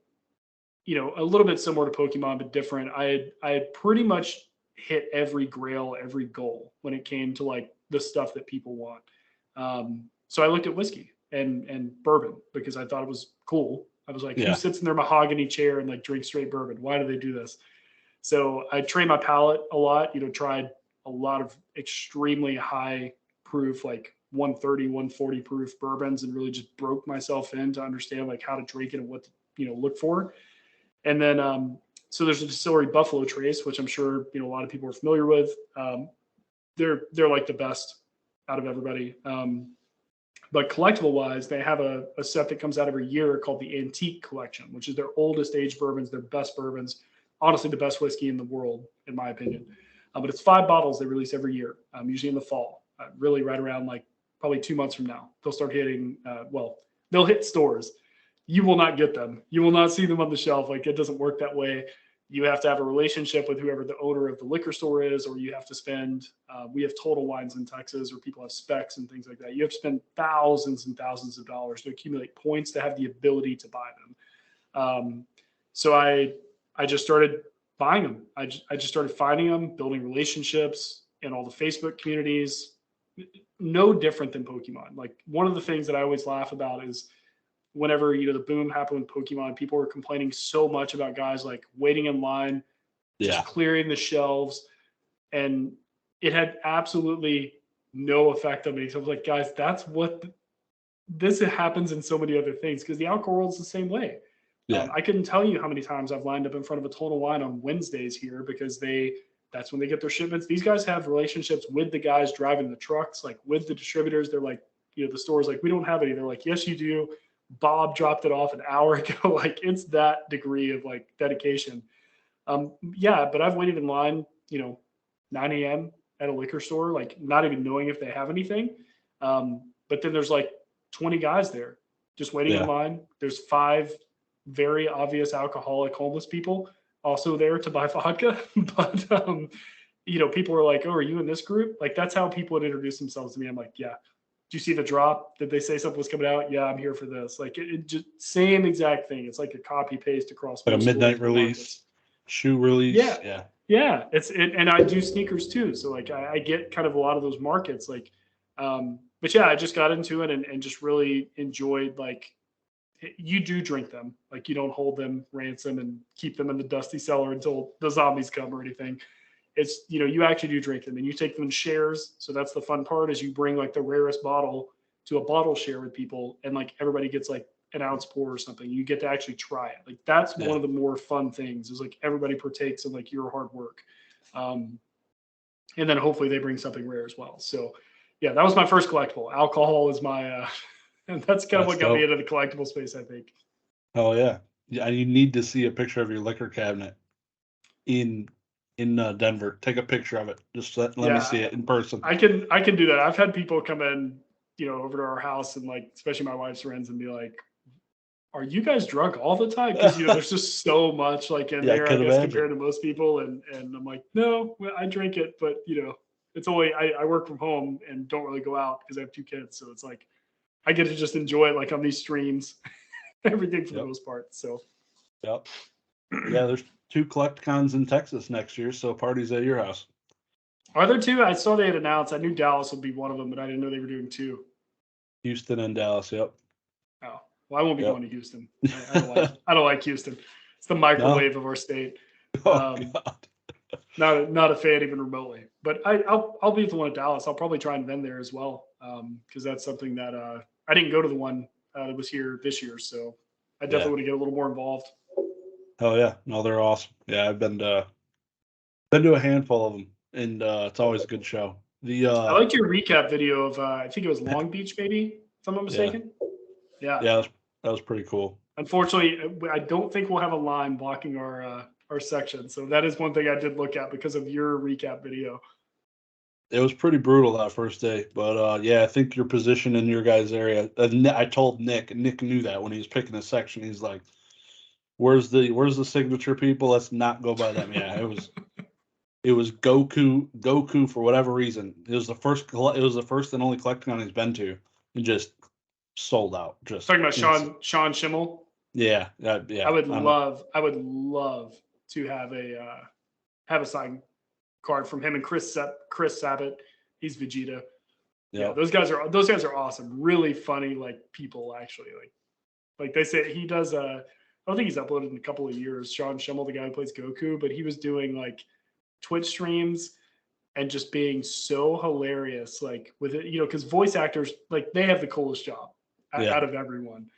[SPEAKER 2] a little bit similar to Pokemon, but different. I had pretty much hit every grail, every goal when it came to like the stuff that people want. So I looked at whiskey and bourbon because I thought it was cool. I was like, who sits in their mahogany chair and like drinks straight bourbon? Why do they do this? So I trained my palate a lot, tried a lot of extremely high proof, like 130, 140 proof bourbons, and really just broke myself in to understand like how to drink it and what to, look for. And then, so there's a distillery, Buffalo Trace, which I'm sure, a lot of people are familiar with. They're like the best out of everybody. But collectible wise, they have a set that comes out every year called the Antique Collection, which is their oldest age bourbons, their best bourbons, honestly, the best whiskey in the world, in my opinion. But it's 5 bottles they release every year, usually in the fall, really right around like probably 2 months from now. They'll start hitting, they'll hit stores. You will not get them. You will not see them on the shelf. Like it doesn't work that way. you have to have a relationship with whoever the owner of the liquor store is, or you have to spend, we have Total Wines in Texas, or people have specs and things like that. You have to spend thousands and thousands of dollars to accumulate points to have the ability to buy them. So I just started buying them. I just started finding them, building relationships in all the Facebook communities. No different than Pokemon. Like, one of the things that I always laugh about is whenever, the boom happened with Pokemon, people were complaining so much about guys like waiting in line, just clearing the shelves, and it had absolutely no effect on me. So I was like, guys, that's what this happens in so many other things, because the alcohol world's the same way. I couldn't tell you how many times I've lined up in front of a Total Wine on Wednesdays here, because that's when they get their shipments. These guys have relationships with the guys driving the trucks, like with the distributors. They're like, the store's like, we don't have any. They're like, yes, you do. Bob dropped it off an hour ago. Like, it's that degree of like dedication. But I've waited in line, 9 a.m. at a liquor store, like not even knowing if they have anything. But then there's like 20 guys there just waiting in line. There's 5 very obvious alcoholic homeless people also there to buy vodka. But, people are like, oh, are you in this group? Like, that's how people would introduce themselves to me. I'm like, yeah. Do you see the drop? Did they say something was coming out? Yeah, I'm here for this. Like, it just same exact thing. It's like a copy paste across.
[SPEAKER 1] Like a midnight release, shoe release.
[SPEAKER 2] Yeah. And I do sneakers too. So like, I get kind of a lot of those markets. Like, but yeah, I just got into it and just really enjoyed, like, you do drink them. Like, you don't hold them ransom and keep them in the dusty cellar until the zombies come or anything. It's, you actually do drink them, and you take them in shares. So that's the fun part, is you bring like the rarest bottle to a bottle share with people, and like everybody gets like an ounce pour or something. You get to actually try it. Like, that's one of the more fun things, is like everybody partakes in like your hard work. And then hopefully they bring something rare as well. So yeah, that was my first collectible. Alcohol is my, and that's kind of what got me into the collectible space, I think.
[SPEAKER 1] Oh yeah. Yeah. You need to see a picture of your liquor cabinet in Denver. Take a picture of it. Just let me see it in person.
[SPEAKER 2] I can do that. I've had people come in, over to our house, and like, especially my wife's friends, and be like, are you guys drunk all the time? Because there's just so much like in there, I guess, compared to most people. And I'm like, no, I drink it, but it's only, I work from home and don't really go out because I have 2 kids. So it's like, I get to just enjoy it, like on these streams, everything for the most part. So
[SPEAKER 1] yeah, there's 2 Collectacons in Texas next year, so parties at your house.
[SPEAKER 2] Are there 2? I saw they had announced. I knew Dallas would be one of them, but I didn't know they were doing 2.
[SPEAKER 1] Houston and Dallas. Yep.
[SPEAKER 2] Oh, well, I won't be going to Houston. I don't like Houston. It's the microwave of our state. Not a fan even remotely. But I'll be at the one at Dallas. I'll probably try and vend there as well, because that's something that I didn't go to the one that was here this year, so I definitely want to get a little more involved.
[SPEAKER 1] Oh yeah, no, they're awesome. Yeah, I've been to a handful of them, and it's always a good show.
[SPEAKER 2] I liked your recap video of I think it was Long Beach, maybe, if I'm not mistaken. Yeah,
[SPEAKER 1] that was pretty cool.
[SPEAKER 2] Unfortunately, I don't think we'll have a line blocking our section, so that is one thing I did look at because of your recap video.
[SPEAKER 1] It was pretty brutal that first day, but I think your position in your guys' area. I told Nick, and Nick knew that when he was picking a section. He's like, "Where's the signature people? Let's not go by them." Yeah, it was Goku for whatever reason. It was the first and only Collectacon he's been to, and just sold out. Just
[SPEAKER 2] talking about Sean Schimmel.
[SPEAKER 1] Yeah.
[SPEAKER 2] I would love to have a signed card from him and Chris Sabat. He's Vegeta. Yeah, those guys are awesome. Really funny, like, people, actually. Like they say he does. I don't think he's uploaded in a couple of years. Sean Schimmel, the guy who plays Goku, but he was doing like Twitch streams and just being so hilarious, like, with it, because voice actors, like, they have the coolest job out of everyone.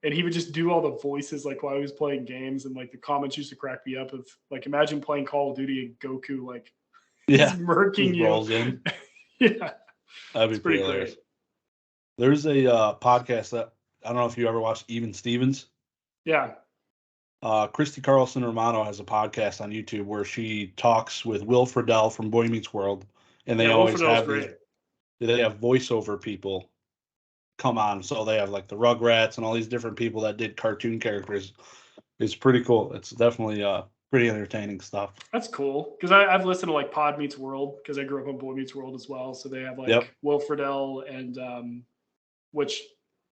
[SPEAKER 2] And he would just do all the voices, like, while he was playing games, and like the comments used to crack me up of, like, imagine playing Call of Duty and Goku, like, he's murking you.
[SPEAKER 1] Rolls in.
[SPEAKER 2] Yeah,
[SPEAKER 1] that'd be pretty hilarious. Great. There's a podcast that I don't know if you ever watched, Even Stevens.
[SPEAKER 2] Yeah.
[SPEAKER 1] Christy Carlson Romano has a podcast on YouTube where she talks with Will Friedle from Boy Meets World, and they always have they have voiceover people come on. So they have like the Rugrats and all these different people that did cartoon characters. It's pretty cool. It's definitely pretty entertaining stuff.
[SPEAKER 2] That's cool because I've listened to like Pod Meets World because I grew up on Boy Meets World as well. So they have like
[SPEAKER 1] Yep.
[SPEAKER 2] Will Friedle and which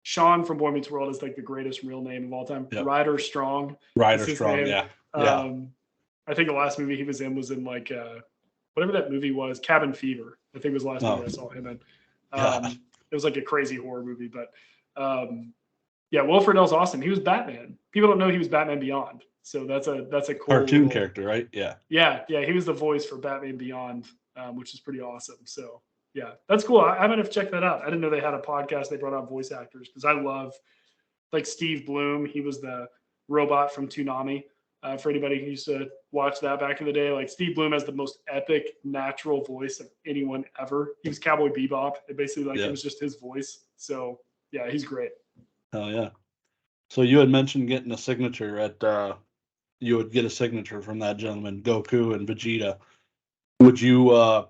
[SPEAKER 2] Sean from Boy Meets World is like the greatest real name of all time.
[SPEAKER 1] Yep.
[SPEAKER 2] Ryder Strong.
[SPEAKER 1] Ryder
[SPEAKER 2] his
[SPEAKER 1] Strong,
[SPEAKER 2] name.
[SPEAKER 1] yeah.
[SPEAKER 2] I think the last movie he was in like whatever that movie was, Cabin Fever. I think was the last movie I saw him in. It was like a crazy horror movie, but yeah, Will Friedle's awesome. He was Batman. People don't know he was Batman Beyond. So that's a cool
[SPEAKER 1] cartoon character, right? Yeah.
[SPEAKER 2] Yeah. He was the voice for Batman Beyond, which is pretty awesome. So yeah, that's cool. I might have checked that out. I didn't know they had a podcast. They brought out voice actors because I love like Steve Bloom. He was the robot from Toonami. For anybody who used to watch that back in the day, like Steve Bloom has the most epic natural voice of anyone ever. He was Cowboy Bebop. It basically like it was just his voice. So yeah, he's great.
[SPEAKER 1] Hell yeah. So you had mentioned getting a signature at you would get a signature from that gentleman, Goku and Vegeta. Would you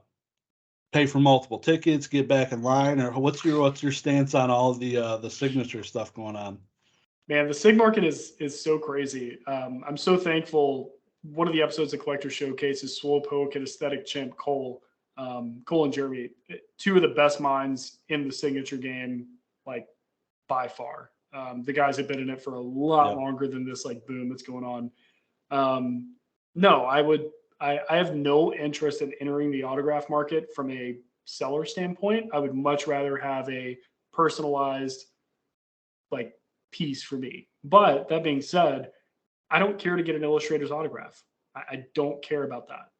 [SPEAKER 1] pay for multiple tickets, get back in line, or what's your stance on all the signature stuff going on?
[SPEAKER 2] Man, the SIG market is so crazy. I'm so thankful. One of the episodes of Collector Showcase is Swolepoke and Aesthetic Chimp Cole and Jeremy, two of the best minds in the signature game, like by far. The guys have been in it for a lot longer than this like boom that's going on. No, I have no interest in entering the autograph market from a seller standpoint. I would much rather have a personalized like piece for me. But that being said, I don't care to get an illustrator's autograph. I don't care about that.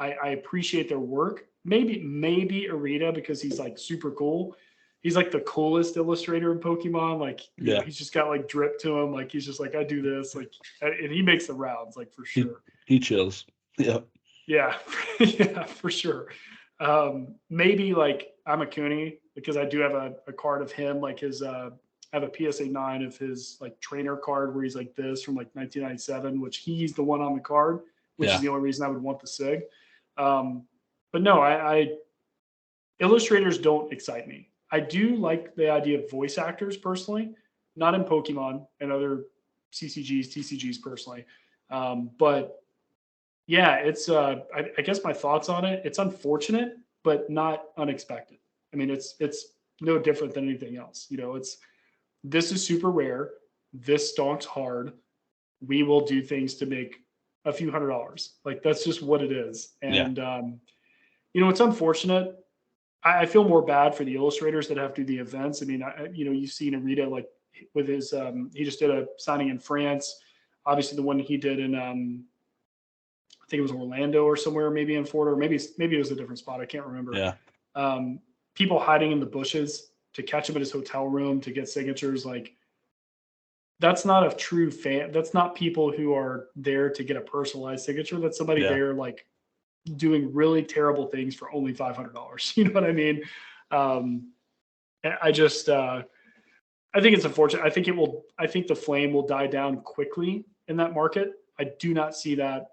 [SPEAKER 2] I appreciate their work. Maybe Arita because he's like super cool. He's like the coolest illustrator in Pokemon. Like, you know, he's just got like drip to him. Like, he's just like, I do this. Like, and he makes the rounds, like for sure.
[SPEAKER 1] He chills. Yeah.
[SPEAKER 2] Yeah. Yeah, for sure. Maybe like I'm a Cooney because I do have a card of him, like his, I have a PSA 9 of his like trainer card where he's like this from like 1997, which he's the one on the card, which is the only reason I would want the SIG. But no, I illustrators don't excite me. I do like the idea of voice actors personally, not in Pokemon and other CCGs, TCGs personally. But yeah, it's, I guess my thoughts on it, it's unfortunate, but not unexpected. I mean, it's no different than anything else. You know, this is super rare. This stonks hard. We will do things to make a few $100s. Like that's just what it is. And, you know, it's unfortunate. I feel more bad for the illustrators that have to do the events. I mean, you know, you've seen Arita like with his, he just did a signing in France. Obviously the one he did in, I think it was Orlando or somewhere, maybe in Florida, or maybe it was a different spot. I can't remember.
[SPEAKER 1] Yeah.
[SPEAKER 2] People hiding in the bushes to catch him at his hotel room to get signatures. Like that's not a true fan. That's not people who are there to get a personalized signature. That's somebody there like doing really terrible things for only $500. You know what I mean? I just, I think it's unfortunate. I think the flame will die down quickly in that market. I do not see that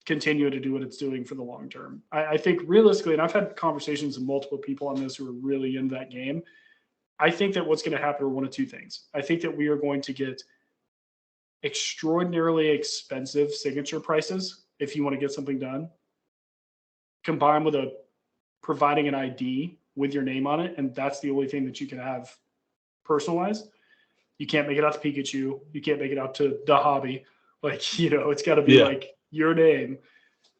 [SPEAKER 2] continue to do what it's doing for the long term. I think realistically, and I've had conversations with multiple people on this who are really in that game. I think that what's going to happen are one of two things. I think that we are going to get extraordinarily expensive signature prices if you want to get something done, combined with providing an ID with your name on it. And that's the only thing that you can have personalized. You can't make it out to Pikachu. You can't make it out to the hobby. Like, you know, it's got to be like your name.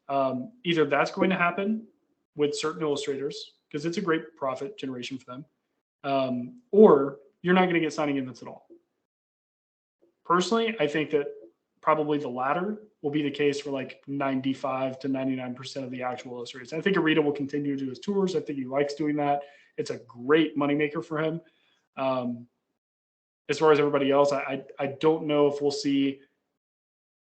[SPEAKER 2] Either that's going to happen with certain illustrators because it's a great profit generation for them, or you're not going to get signing events at all. Personally, I think that probably the latter will be the case for like 95 to 99% of the actual illustrators. I think Arita will continue to do his tours. I think he likes doing that. It's a great moneymaker for him. As far as everybody else, I don't know if we'll see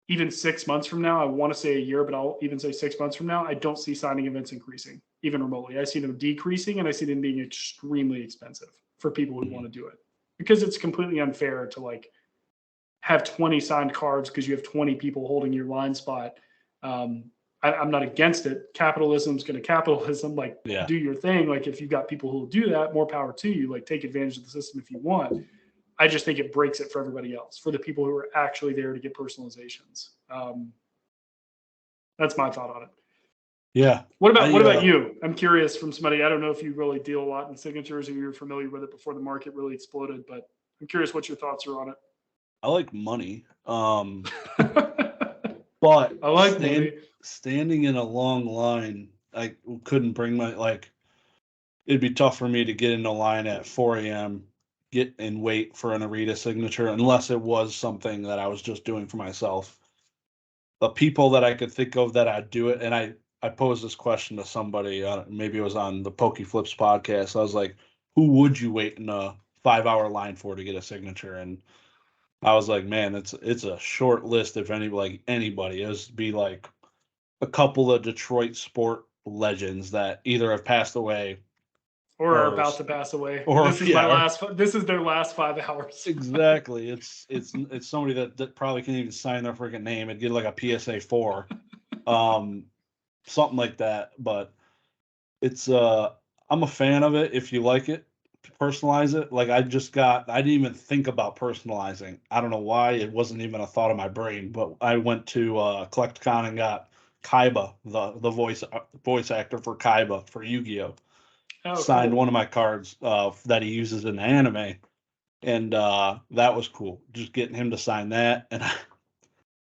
[SPEAKER 2] even 6 months from now. I want to say a year, but I'll even say 6 months from now. I don't see signing events increasing, even remotely. I see them decreasing, and I see them being extremely expensive for people who want to do it because it's completely unfair to like have 20 signed cards because you have 20 people holding your line spot. I'm not against it. Capitalism's going to capitalism, like do your thing. Like if you've got people who will do that, more power to you, like take advantage of the system if you want. I just think it breaks it for everybody else, for the people who are actually there to get personalizations. That's my thought on it.
[SPEAKER 1] Yeah.
[SPEAKER 2] What about you? I'm curious from somebody, I don't know if you really deal a lot in signatures or you're familiar with it before the market really exploded, but I'm curious what your thoughts are on it.
[SPEAKER 1] I like money.
[SPEAKER 2] But
[SPEAKER 1] I like standing in a long line, I couldn't bring it'd be tough for me to get in a line at 4 a.m., get and wait for an Arita signature, unless it was something that I was just doing for myself. The people that I could think of that I'd do it, and I posed this question to somebody, maybe it was on the Pokey Flips podcast. I was like, who would you wait in a 5-hour line for to get a signature? And I was like, man, it's a short list. If anybody, it was be like a couple of Detroit sport legends that either have passed away
[SPEAKER 2] or are about to pass away.
[SPEAKER 1] Or
[SPEAKER 2] this is their last 5 hours.
[SPEAKER 1] Exactly. It's somebody that probably can't even sign their freaking name. It'd get like a PSA 4, something like that. But it's I'm a fan of it. If you like it, personalize it. Like I didn't even think about personalizing. I don't know why, it wasn't even a thought of my brain. But I went to Collectacon and got Kaiba, the voice actor for Kaiba for Yu-Gi-Oh. Signed
[SPEAKER 2] cool.
[SPEAKER 1] one of my cards that he uses in the anime, and that was cool. Just getting him to sign that, and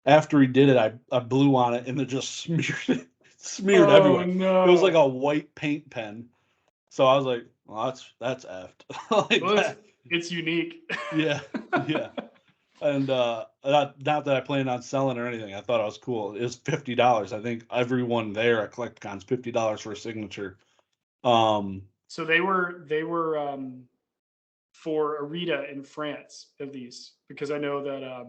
[SPEAKER 1] after he did it, I blew on it, and it just smeared everywhere.
[SPEAKER 2] No.
[SPEAKER 1] It was like a white paint pen. So I was like, well, that's effed.
[SPEAKER 2] It's unique.
[SPEAKER 1] Yeah. And not that I planned on selling or anything. I thought it was cool. It was $50. I think everyone there at Collectacon's $50 for a signature.
[SPEAKER 2] So they were for Arita in France, at least, because I know that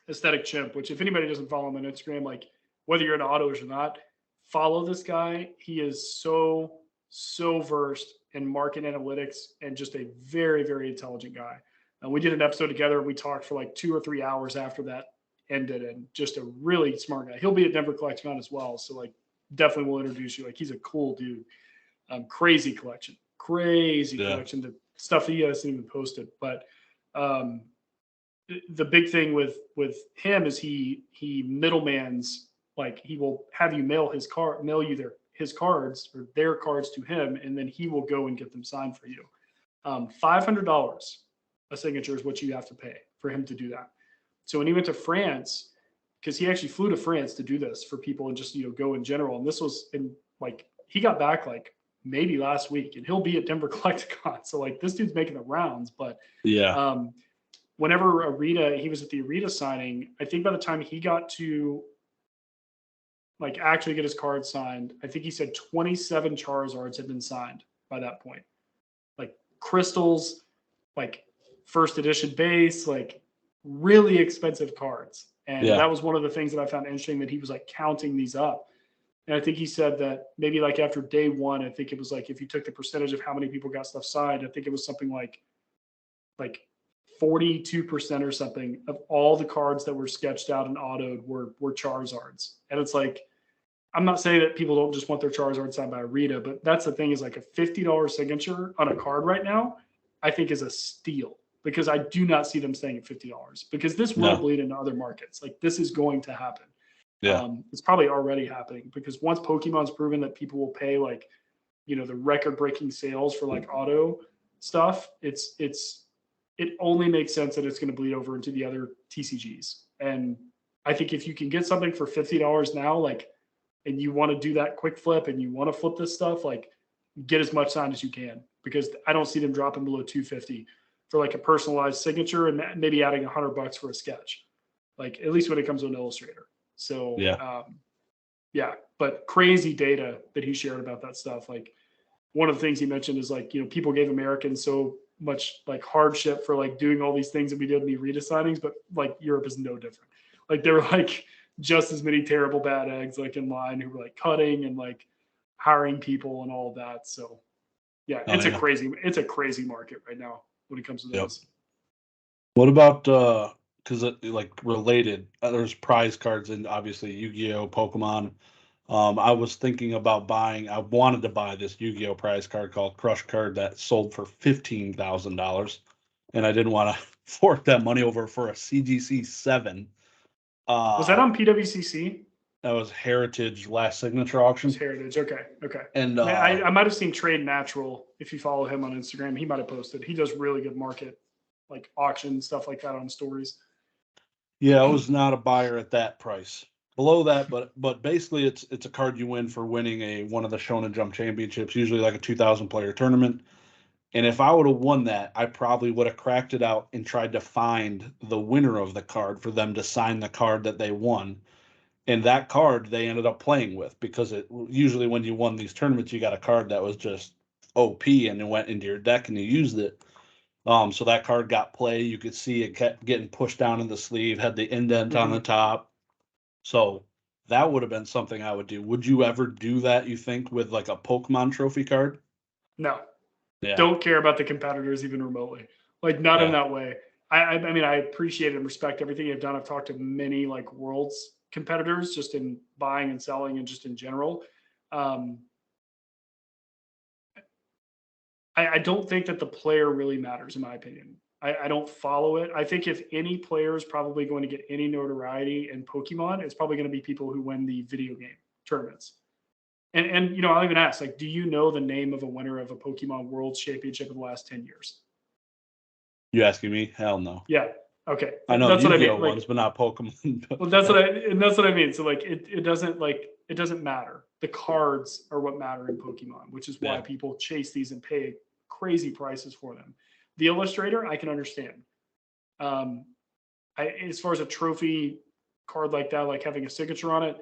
[SPEAKER 2] Aesthetic Chimp, which if anybody doesn't follow him on Instagram, like whether you're into autos or not, follow this guy. He is so versed in market analytics and just a very, very intelligent guy. And we did an episode together. We talked for like 2 or 3 hours after that ended, and just a really smart guy. He'll be at Denver Collectacon as well. So like definitely will introduce you. Like he's a cool dude. Crazy collection, collection. The stuff he hasn't even posted. But the big thing with him is he middlemans, like he will have you mail you his cards or their cards to him, and then he will go and get them signed for you. $500 a signature is what you have to pay for him to do that. So when he went to France, because he actually flew to France to do this for people and just go in general, and this was in like he got back like maybe last week, and he'll be at Denver Collectacon. So like this dude's making the rounds. But
[SPEAKER 1] yeah,
[SPEAKER 2] whenever he was at the Arita signing, I think by the time he got to like actually get his card signed, I think he said 27 Charizards had been signed by that point. Like crystals, like first edition base, like really expensive cards. And that was one of the things that I found interesting, that he was like counting these up. And I think he said that maybe like after day one, I think it was like if you took the percentage of how many people got stuff signed, I think it was something like 42% or something of all the cards that were sketched out and autoed were Charizards. And it's like, I'm not saying that people don't just want their Charizard signed by Arita, but that's the thing, is like a $50 signature on a card right now, I think is a steal, because I do not see them staying at $50, because this will bleed into other markets. Like this is going to happen.
[SPEAKER 1] Yeah.
[SPEAKER 2] It's probably already happening, because once Pokemon's proven that people will pay like, the record-breaking sales for like auto stuff, it only makes sense that it's going to bleed over into the other TCGs. And I think if you can get something for $50 now, like, and you want to do that quick flip and you want to flip this stuff, like get as much signed as you can, because I don't see them dropping below $250 for like a personalized signature, and maybe adding $100 for a sketch, like at least when it comes to an illustrator. So but crazy data that he shared about that stuff. Like one of the things he mentioned is like, people gave Americans so much like hardship for like doing all these things that we did in the Arita signings, but like Europe is no different. Like there were like just as many terrible bad eggs like in line who were like cutting and like hiring people and all of that. So it's a crazy market right now when it comes to this.
[SPEAKER 1] What about because like related, there's prize cards in obviously Yu-Gi-Oh, Pokemon. I was thinking about I wanted to buy this Yu-Gi-Oh prize card called Crush Card that sold for $15,000. and I didn't want to fork that money over for a CGC 7.
[SPEAKER 2] Was that on PWCC?
[SPEAKER 1] That was Heritage last signature
[SPEAKER 2] It
[SPEAKER 1] auction.
[SPEAKER 2] was Heritage. Okay.
[SPEAKER 1] And
[SPEAKER 2] I might have seen Trade Natural. If you follow him on Instagram, he might have posted. He does really good market, like auction stuff like that on stories.
[SPEAKER 1] yeah, I was not a buyer at that price. Below that, but basically it's a card you win for winning one of the Shonen Jump championships, usually like a 2,000 player tournament. And if I would have won that, I probably would have cracked it out and tried to find the winner of the card for them to sign the card that they won. And that card they ended up playing with, because it usually when you won these tournaments, you got a card that was just OP and it went into your deck and you used it. So that card got play. You could see it kept getting pushed down in the sleeve, had the indent on the top. So that would have been something I would do. Would you ever do that, you think, with like a Pokemon trophy card?
[SPEAKER 2] No.
[SPEAKER 1] Yeah.
[SPEAKER 2] Don't care about the competitors even remotely. Like not in that way. I mean, I appreciate and respect everything you've done. I've talked to many like worlds competitors just in buying and selling and just in general. I don't think that the player really matters, in my opinion. I don't follow it. I think if any player is probably going to get any notoriety in Pokemon, it's probably going to be people who win the video game tournaments. And you know, I'll even ask, like, do you know the name of a winner of a Pokemon World Championship in the last 10 years?
[SPEAKER 1] You asking me? Hell no.
[SPEAKER 2] Yeah. Okay.
[SPEAKER 1] I know
[SPEAKER 2] that's
[SPEAKER 1] Yu-Gi-Oh!
[SPEAKER 2] What I mean. Like,
[SPEAKER 1] ones, but not Pokemon.
[SPEAKER 2] well, that's what I mean. So like, it doesn't matter. The cards are what matter in Pokemon, which is why people chase these and pay crazy prices for them. The illustrator, I can understand. As far as a trophy card like that, like having a signature on it,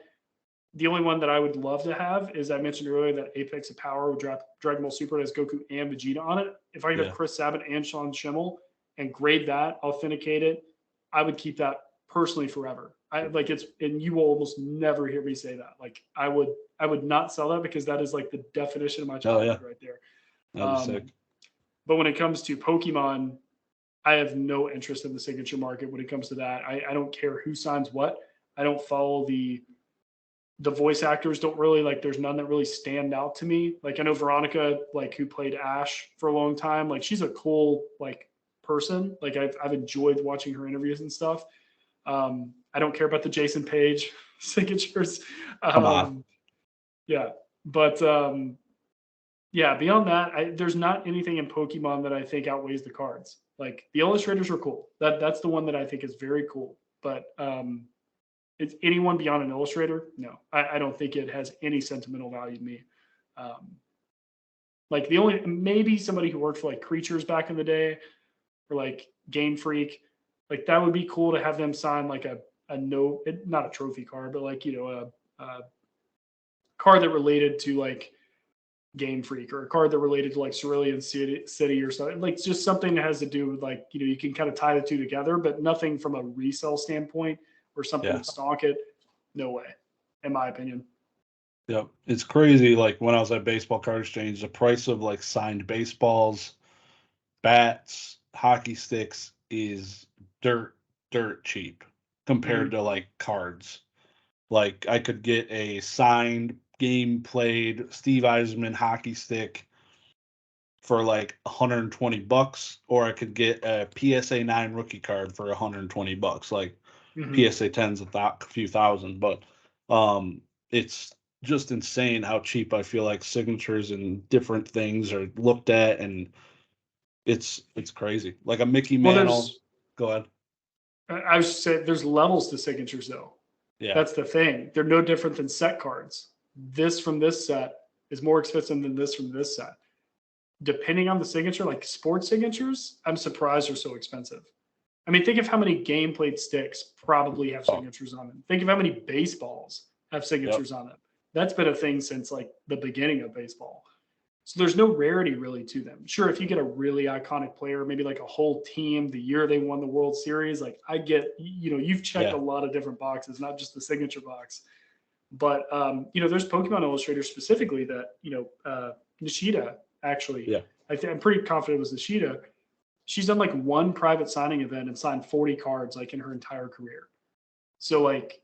[SPEAKER 2] the only one that I would love to have is, I mentioned earlier, that Apex of Power would drop Dragon Ball Super has Goku and Vegeta on it. If I could have Chris Sabat and Sean Schimmel and grade that, authenticate it, I would keep that personally forever. And you will almost never hear me say that. Like I would not sell that, because that is like the definition of my childhood right there.
[SPEAKER 1] That'd be sick.
[SPEAKER 2] But when it comes to Pokemon, I have no interest in the signature market when it comes to that. I don't care who signs what. I don't follow the voice actors. Don't really, like, there's none that really stand out to me. Like I know Veronica, like, who played Ash for a long time. Like she's a cool like person. Like I've enjoyed watching her interviews and stuff. I don't care about the Jason Page signatures.
[SPEAKER 1] Come on.
[SPEAKER 2] Yeah, but yeah, beyond that, there's not anything in Pokemon that I think outweighs the cards. Like the illustrators are cool. That's the one that I think is very cool. But it's anyone beyond an illustrator? No, I don't think it has any sentimental value to me. Like the only, maybe somebody who worked for like Creatures back in the day, or like Game Freak, like that would be cool to have them sign like a note, not a trophy card, but like, you know, a card that related to like Game Freak, or a card that related to like Cerulean City or something, like just something that has to do with like, you know, you can kind of tie the two together, but nothing from a resale standpoint or something to stonk it. No way, in my opinion.
[SPEAKER 1] Yep. It's crazy. Like when I was at Baseball Card Exchange, the price of like signed baseballs, bats, hockey sticks is dirt cheap compared to like cards. Like I could get a signed game played Steve Eisman hockey stick for like $120, or I could get a PSA 9 rookie card for $120. Like PSA 10's a few thousand, but it's just insane how cheap I feel like signatures and different things are looked at, and it's crazy. Like a Mickey Mantle. Go ahead.
[SPEAKER 2] I was just saying, there's levels to signatures though. Yeah, that's the thing. They're no different than set cards. This from this set is more expensive than this from this set. Depending on the signature, like sports signatures, I'm surprised they're so expensive. I mean, think of how many game played sticks probably have signatures on them. Think of how many baseballs have signatures on them. That's been a thing since like the beginning of baseball. So there's no rarity really to them. Sure, if you get a really iconic player, maybe like a whole team the year they won the World Series, like I get, you know, you've checked a lot of different boxes, not just the signature box. But, you know, there's Pokemon illustrators specifically that, you know, Nishida, actually, I'm pretty confident it was Nishida. She's done like one private signing event and signed 40 cards like in her entire career. So like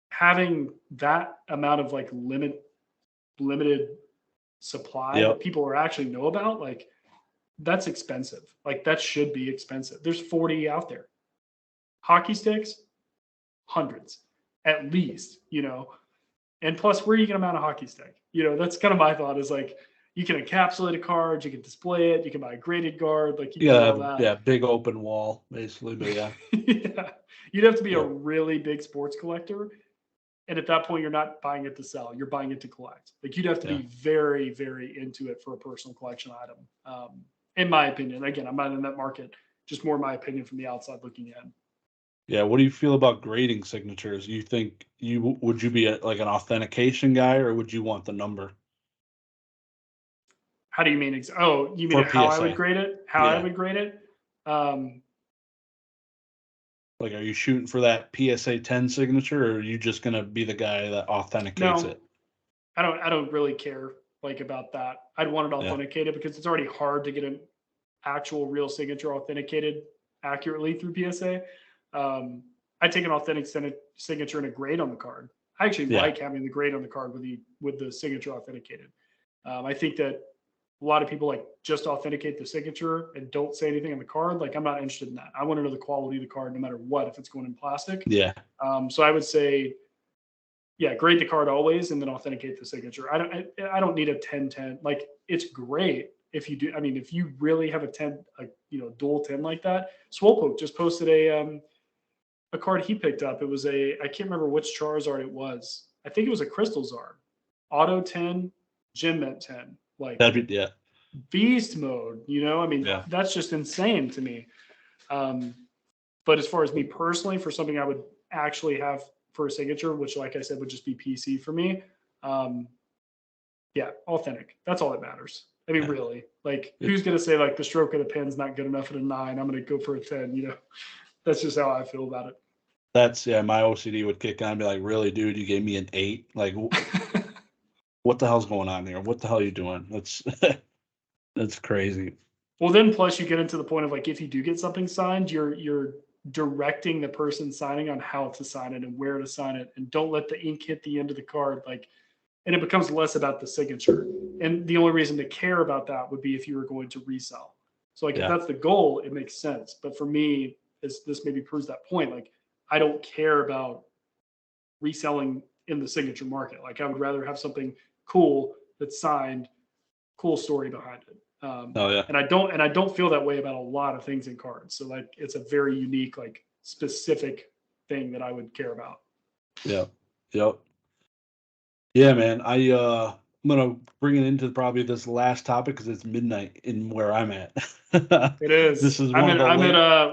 [SPEAKER 2] having that amount of like limited supply that people are actually know about, like that's expensive. Like that should be expensive. There's 40 out there. Hockey sticks, hundreds at least, you know. And plus, where are you going to mount a hockey stick? You know, that's kind of my thought is like, you can encapsulate a card, you can display it, you can buy a graded guard, like you can do all that.
[SPEAKER 1] Yeah, big open wall, basically, but yeah.
[SPEAKER 2] Yeah. You'd have to be a really big sports collector. And at that point, you're not buying it to sell, you're buying it to collect. Like you'd have to be very, very into it for a personal collection item. In my opinion, again, I'm not in that market, just more my opinion from the outside looking in.
[SPEAKER 1] Yeah, what do you feel about grading signatures? You think would you be like an authentication guy, or would you want the number?
[SPEAKER 2] How do you mean? Oh, you mean how I would grade it? How I would grade it?
[SPEAKER 1] Like, are you shooting for that PSA 10 signature, or are you just gonna be the guy that authenticates it?
[SPEAKER 2] I don't really care like about that. I'd want it authenticated because it's already hard to get an actual real signature authenticated accurately through PSA. I take an authentic signature and a grade on the card. I actually like having the grade on the card with the signature authenticated. I think that a lot of people like just authenticate the signature and don't say anything on the card. Like I'm not interested in that. I want to know the quality of the card no matter what, if it's going in plastic.
[SPEAKER 1] Yeah.
[SPEAKER 2] So I would say, grade the card always and then authenticate the signature. I don't need a 10-10. Like it's great if you do. I mean, if you really have a 10, dual 10 like that. Swolepoke just posted a card he picked up. It was I can't remember which Charizard it was. I think it was a Crystal Zard. Auto 10, Gem Mint 10. Like
[SPEAKER 1] that'd be
[SPEAKER 2] beast mode, I mean, that's just insane to me. But as far as me personally, for something I would actually have for a signature, which like I said, would just be PC for me. Authentic. That's all that matters. I mean, really, like who's going to say like the stroke of the pen's not good enough at a 9? I'm going to go for a 10, that's just how I feel about it.
[SPEAKER 1] That's my OCD would kick on and be like, really, dude, you gave me an 8. Like, what the hell's going on here? What the hell are you doing? That's crazy.
[SPEAKER 2] Well, then plus you get into the point of like, if you do get something signed, you're directing the person signing on how to sign it and where to sign it, and don't let the ink hit the end of the card. Like, and it becomes less about the signature. And the only reason to care about that would be if you were going to resell. So like, if that's the goal, it makes sense. But for me, this maybe proves that point. Like, I don't care about reselling in the signature market. Like, I would rather have something cool that's signed, cool story behind it. And I don't feel that way about a lot of things in cards. So like, it's a very unique, like specific thing that I would care about.
[SPEAKER 1] Yeah, man. I'm gonna bring it into probably this last topic because it's midnight in where I'm at.
[SPEAKER 2] It is.
[SPEAKER 1] This is
[SPEAKER 2] I'm at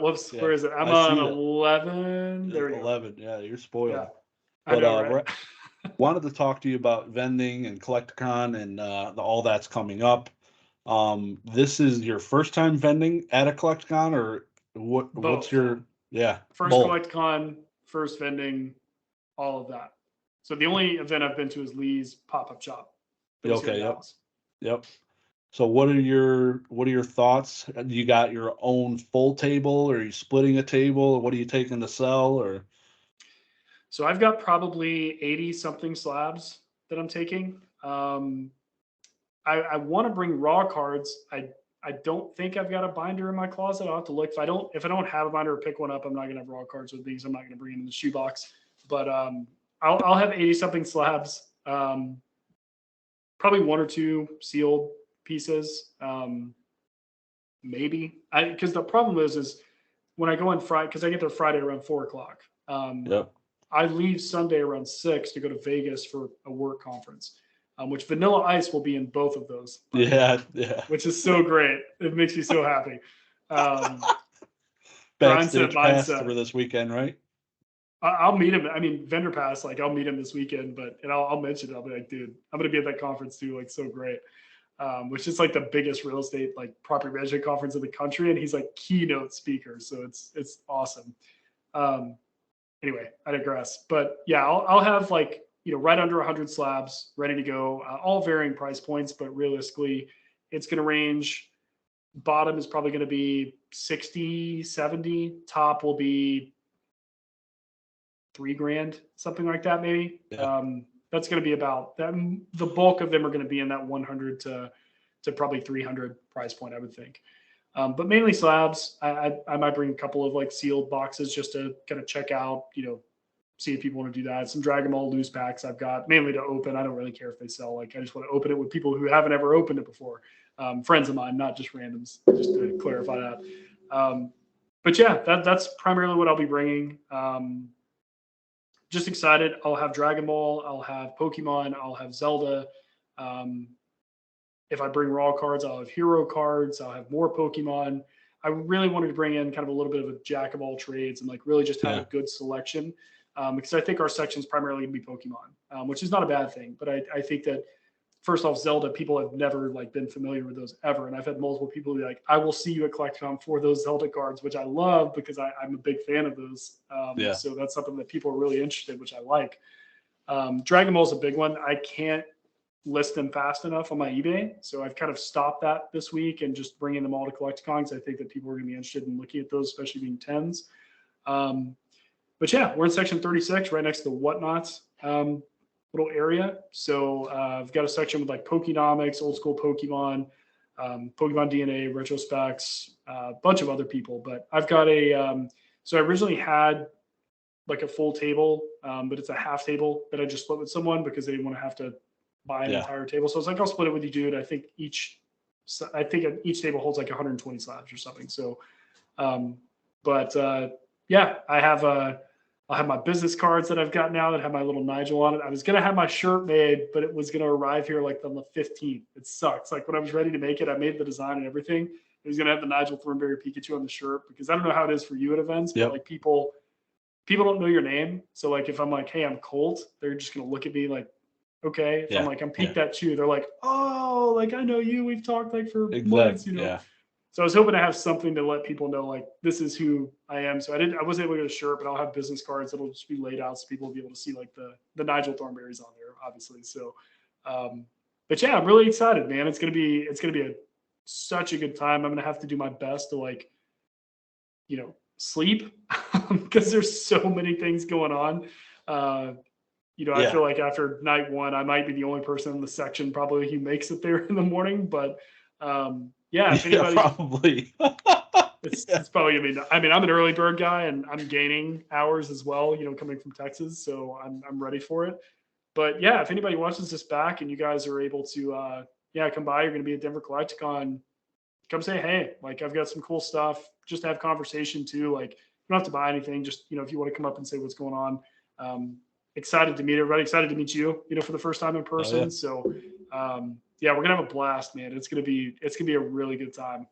[SPEAKER 2] where is it? I'm on 11. There we go.
[SPEAKER 1] 11. Yeah, you're spoiled.
[SPEAKER 2] Yeah. But right?
[SPEAKER 1] Wanted to talk to you about vending and Collectacon and all that's coming up. This is your first time vending at a Collectacon, or what?
[SPEAKER 2] Both.
[SPEAKER 1] What's your
[SPEAKER 2] first
[SPEAKER 1] both.
[SPEAKER 2] Collectacon, first vending, all of that. So the only event I've been to is Lee's pop-up shop.
[SPEAKER 1] Okay. Yep. So what are your thoughts? You got your own full table, or are you splitting a table? What are you taking to sell? Or
[SPEAKER 2] so I've got probably 80 something slabs that I'm taking. I want to bring raw cards. I don't think I've got a binder in my closet. I'll have to look. If I don't have a binder or pick one up, I'm not gonna have raw cards with these. I'm not gonna bring them in the shoebox. But I'll have 80 something slabs. Probably 1 or 2 sealed pieces. Maybe because the problem is when I go in Friday, because I get there Friday around 4:00. I leave Sunday around 6 to go to Vegas for a work conference, which Vanilla Ice will be in both of those.
[SPEAKER 1] Yeah.
[SPEAKER 2] Which is so great. It makes me so happy.
[SPEAKER 1] Backstage pass for this weekend, right?
[SPEAKER 2] I'll meet him. I mean, vendor pass, like I'll meet him this weekend, and I'll mention it. I'll be like, dude, I'm going to be at that conference too. Like, so great. Which is like the biggest real estate, like property management conference in the country. And he's like keynote speaker. So it's awesome. Anyway, I digress, but yeah, I'll have like, right under 100 slabs ready to go, all varying price points, but realistically it's going to range. Bottom is probably going to be 60, 70. Top will be $3,000, something like that, maybe. That's going to be about that. The bulk of them are going to be in that 100 to probably 300 price point, I would think. But mainly slabs. I might bring a couple of like sealed boxes just to kind of check out, see if people want to do that. Some Dragon Ball loose packs I've got mainly to open. I don't really care if they sell. Like I just want to open it with people who haven't ever opened it before. Friends of mine, not just randoms, just to clarify that. But yeah, that's primarily what I'll be bringing. Just excited. I'll have Dragon Ball. I'll have Pokemon. I'll have Zelda. If I bring raw cards, I'll have hero cards. I'll have more Pokemon. I really wanted to bring in kind of a little bit of a jack of all trades and like really just have a good selection. Because I think our section is primarily going to be Pokemon, which is not a bad thing. But I think that first off, Zelda, people have never like been familiar with those ever. And I've had multiple people be like, I will see you at Collectacon for those Zelda cards, which I love because I'm a big fan of those. So that's something that people are really interested, which I like. Dragon Ball is a big one. I can't list them fast enough on my eBay. So I've kind of stopped that this week and just bringing them all to Collectacon because I think that people are going to be interested in looking at those, especially being 10s. But yeah, we're in section 36, right next to the Whatnots little area. So I've got a section with like Pokenomics, old school Pokemon, Pokemon DNA, retrospecs, a bunch of other people. But I've got so I originally had like a full table, but it's a half table that I just split with someone because they didn't want to have to buy an entire table. So I was like, I'll split it with you, dude. I think each table holds like 120 slabs or something. So, yeah, I'll have my business cards that I've got now that have my little Nigel on it. I was going to have my shirt made, but it was going to arrive here like on the 15th. It sucks. Like when I was ready to make it, I made the design and everything. It was going to have the Nigel Thornberry Pikachu on the shirt because I don't know how it is for you at events, but like people don't know your name. So like if I'm like, hey, I'm Colt, they're just going to look at me like, okay. If I'm like, I'm PeekDatChu, they're like, oh, like I know you. We've talked like for months, So I was hoping to have something to let people know, like, this is who I am. So I wasn't able to get a shirt, but I'll have business cards that'll just be laid out so people will be able to see like the Nigel Thornberry's on there, obviously. So, but yeah, I'm really excited, man. It's gonna be such a good time. I'm gonna have to do my best to like, sleep because there's so many things going on. I feel like after night one, I might be the only person in the section probably who makes it there in the morning, but. If anybody,
[SPEAKER 1] probably.
[SPEAKER 2] it's probably gonna be. I mean, I'm an early bird guy, and I'm gaining hours as well. Coming from Texas, so I'm ready for it. But yeah, if anybody watches this back and you guys are able to, come by. You're gonna be at Denver Collectacon. Come say hey. Like I've got some cool stuff. Just to have conversation too. Like you don't have to buy anything. Just if you want to come up and say what's going on. Excited to meet everybody. Excited to meet you. For the first time in person.
[SPEAKER 1] Yeah.
[SPEAKER 2] So. Yeah, we're gonna have a blast, man. It's gonna be a really good time.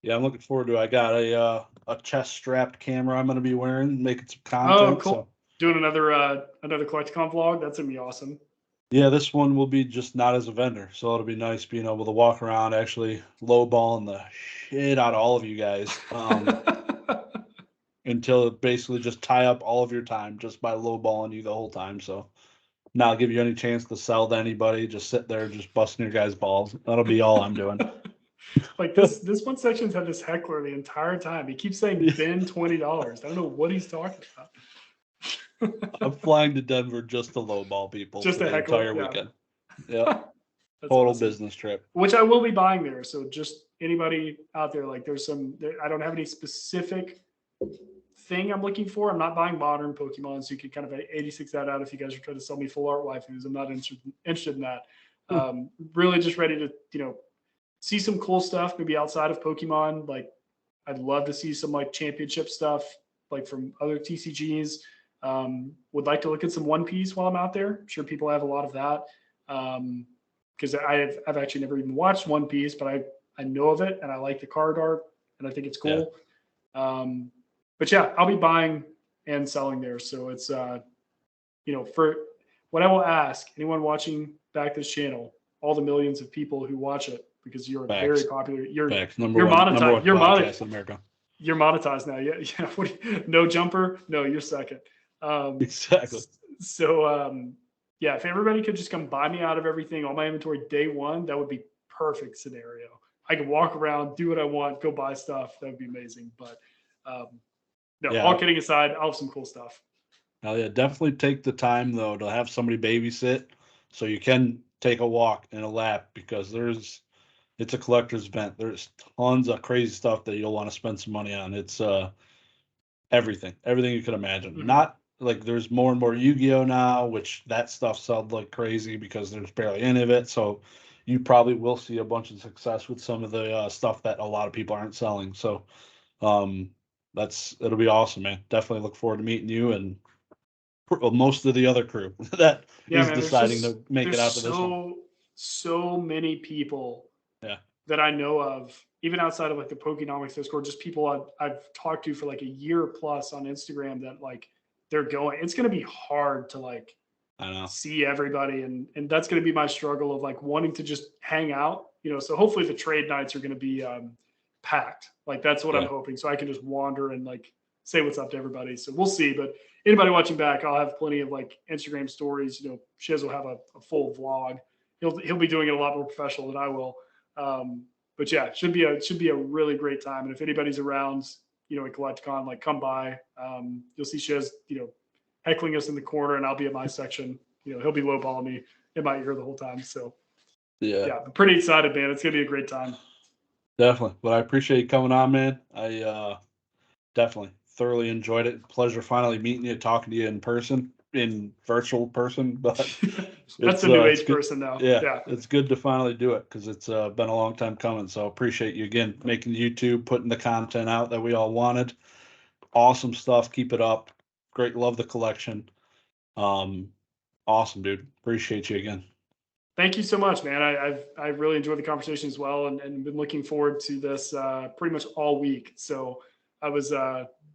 [SPEAKER 1] Yeah, I'm looking forward to it. I got a chest strapped camera I'm gonna be wearing, making some content.
[SPEAKER 2] Oh, cool.
[SPEAKER 1] So.
[SPEAKER 2] Doing another Collectacon vlog. That's gonna be awesome.
[SPEAKER 1] Yeah, this one will be just not as a vendor, so it'll be nice being able to walk around, actually lowballing the shit out of all of you guys, until it basically just tie up all of your time just by lowballing you the whole time. So. Not give you any chance to sell to anybody. Just sit there, just busting your guys' balls. That'll be all I'm doing.
[SPEAKER 2] Like this one section's had this heckler the entire time. He keeps saying Ben $20. I don't know what he's talking about.
[SPEAKER 1] I'm flying to Denver just to lowball people
[SPEAKER 2] just
[SPEAKER 1] for the entire weekend. Yeah, total
[SPEAKER 2] awesome.
[SPEAKER 1] Business trip.
[SPEAKER 2] Which I will be buying there. So just anybody out there, like I don't have any specific thing I'm looking for. I'm not buying modern Pokemon, so you can kind of 86 that out if you guys are trying to sell me full art waifus. I'm not interested in that. Really just ready to, see some cool stuff, maybe outside of Pokemon. Like I'd love to see some like championship stuff, like from other TCGs. Would like to look at some One Piece while I'm out there. I'm sure people have a lot of that. Because I've actually never even watched One Piece, but I know of it and I like the card art and I think it's cool. Yeah. But yeah, I'll be buying and selling there. So it's, for what I will ask anyone watching back this channel, all the millions of people who watch it, because you're very popular. You're monetized. You're monetized in America. You're monetized now. Yeah. No jumper. No, you're second.
[SPEAKER 1] Exactly.
[SPEAKER 2] So, if everybody could just come buy me out of everything, all my inventory day one, that would be perfect scenario. I could walk around, do what I want, go buy stuff. That would be amazing. But, all kidding aside, I'll have some cool stuff.
[SPEAKER 1] Hell yeah, definitely take the time though to have somebody babysit so you can take a walk and a lap, because there's it's a collector's event. There's tons of crazy stuff that you'll want to spend some money on. It's everything you can imagine.
[SPEAKER 2] Mhm.
[SPEAKER 1] Not like there's more and more Yu-Gi-Oh now, which that stuff sold like crazy because there's barely any of it. So you probably will see a bunch of success with some of the stuff that a lot of people aren't selling. So it'll be awesome, man. Definitely look forward to meeting you and most of the other crew that
[SPEAKER 2] Yeah,
[SPEAKER 1] is
[SPEAKER 2] man.
[SPEAKER 1] deciding to make it
[SPEAKER 2] There's
[SPEAKER 1] out to this one.
[SPEAKER 2] so many people
[SPEAKER 1] Yeah.
[SPEAKER 2] that I know of, even outside of like the Pokenomics Discord, just people I've talked to for like a year plus on Instagram that like they're going. It's going to be hard to like
[SPEAKER 1] I know.
[SPEAKER 2] see everybody, and that's going to be my struggle of like wanting to just hang out, you know. So hopefully the trade nights are going to be packed. Like that's what I'm
[SPEAKER 1] Yeah.
[SPEAKER 2] hoping, so I can just wander and like say what's up to everybody. So we'll see. But anybody watching back, I'll have plenty of like Instagram stories. You know, Shiz will have a full vlog. He'll be doing it a lot more professional than I will. But yeah, it should be a really great time. And if anybody's around, you know, at Collectacon, like come by. You'll see Shiz, you know, heckling us in the corner, and I'll be at my section. You know, he'll be lowballing me in my ear the whole time. So yeah, I'm pretty excited, man. It's gonna be a great time.
[SPEAKER 1] Definitely. But I appreciate you coming on, man. I definitely thoroughly enjoyed it. Pleasure finally meeting you, talking to you in virtual person. But
[SPEAKER 2] That's the new
[SPEAKER 1] it's
[SPEAKER 2] age
[SPEAKER 1] good.
[SPEAKER 2] person now.
[SPEAKER 1] Yeah, it's good to finally do it because it's been a long time coming. So appreciate you again making YouTube, putting the content out that we all wanted. Awesome stuff. Keep it up. Great. Love the collection. Awesome, dude. Appreciate you again.
[SPEAKER 2] Thank you so much, man. I really enjoyed the conversation as well, and been looking forward to this pretty much all week. So I was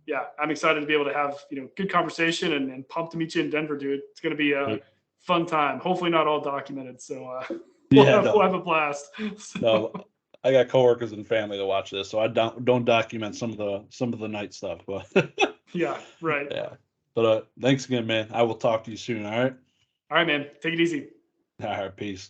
[SPEAKER 2] yeah, I'm excited to be able to have, you know, good conversation, and pumped to meet you in Denver, dude. It's gonna be a fun time. Hopefully not all documented. So we'll have a blast. So.
[SPEAKER 1] No, I got coworkers and family to watch this, so I don't document some of the night stuff. But
[SPEAKER 2] yeah, right.
[SPEAKER 1] Yeah. But thanks again, man. I will talk to you soon. All right.
[SPEAKER 2] All right, man. Take it easy.
[SPEAKER 1] All right. Peace.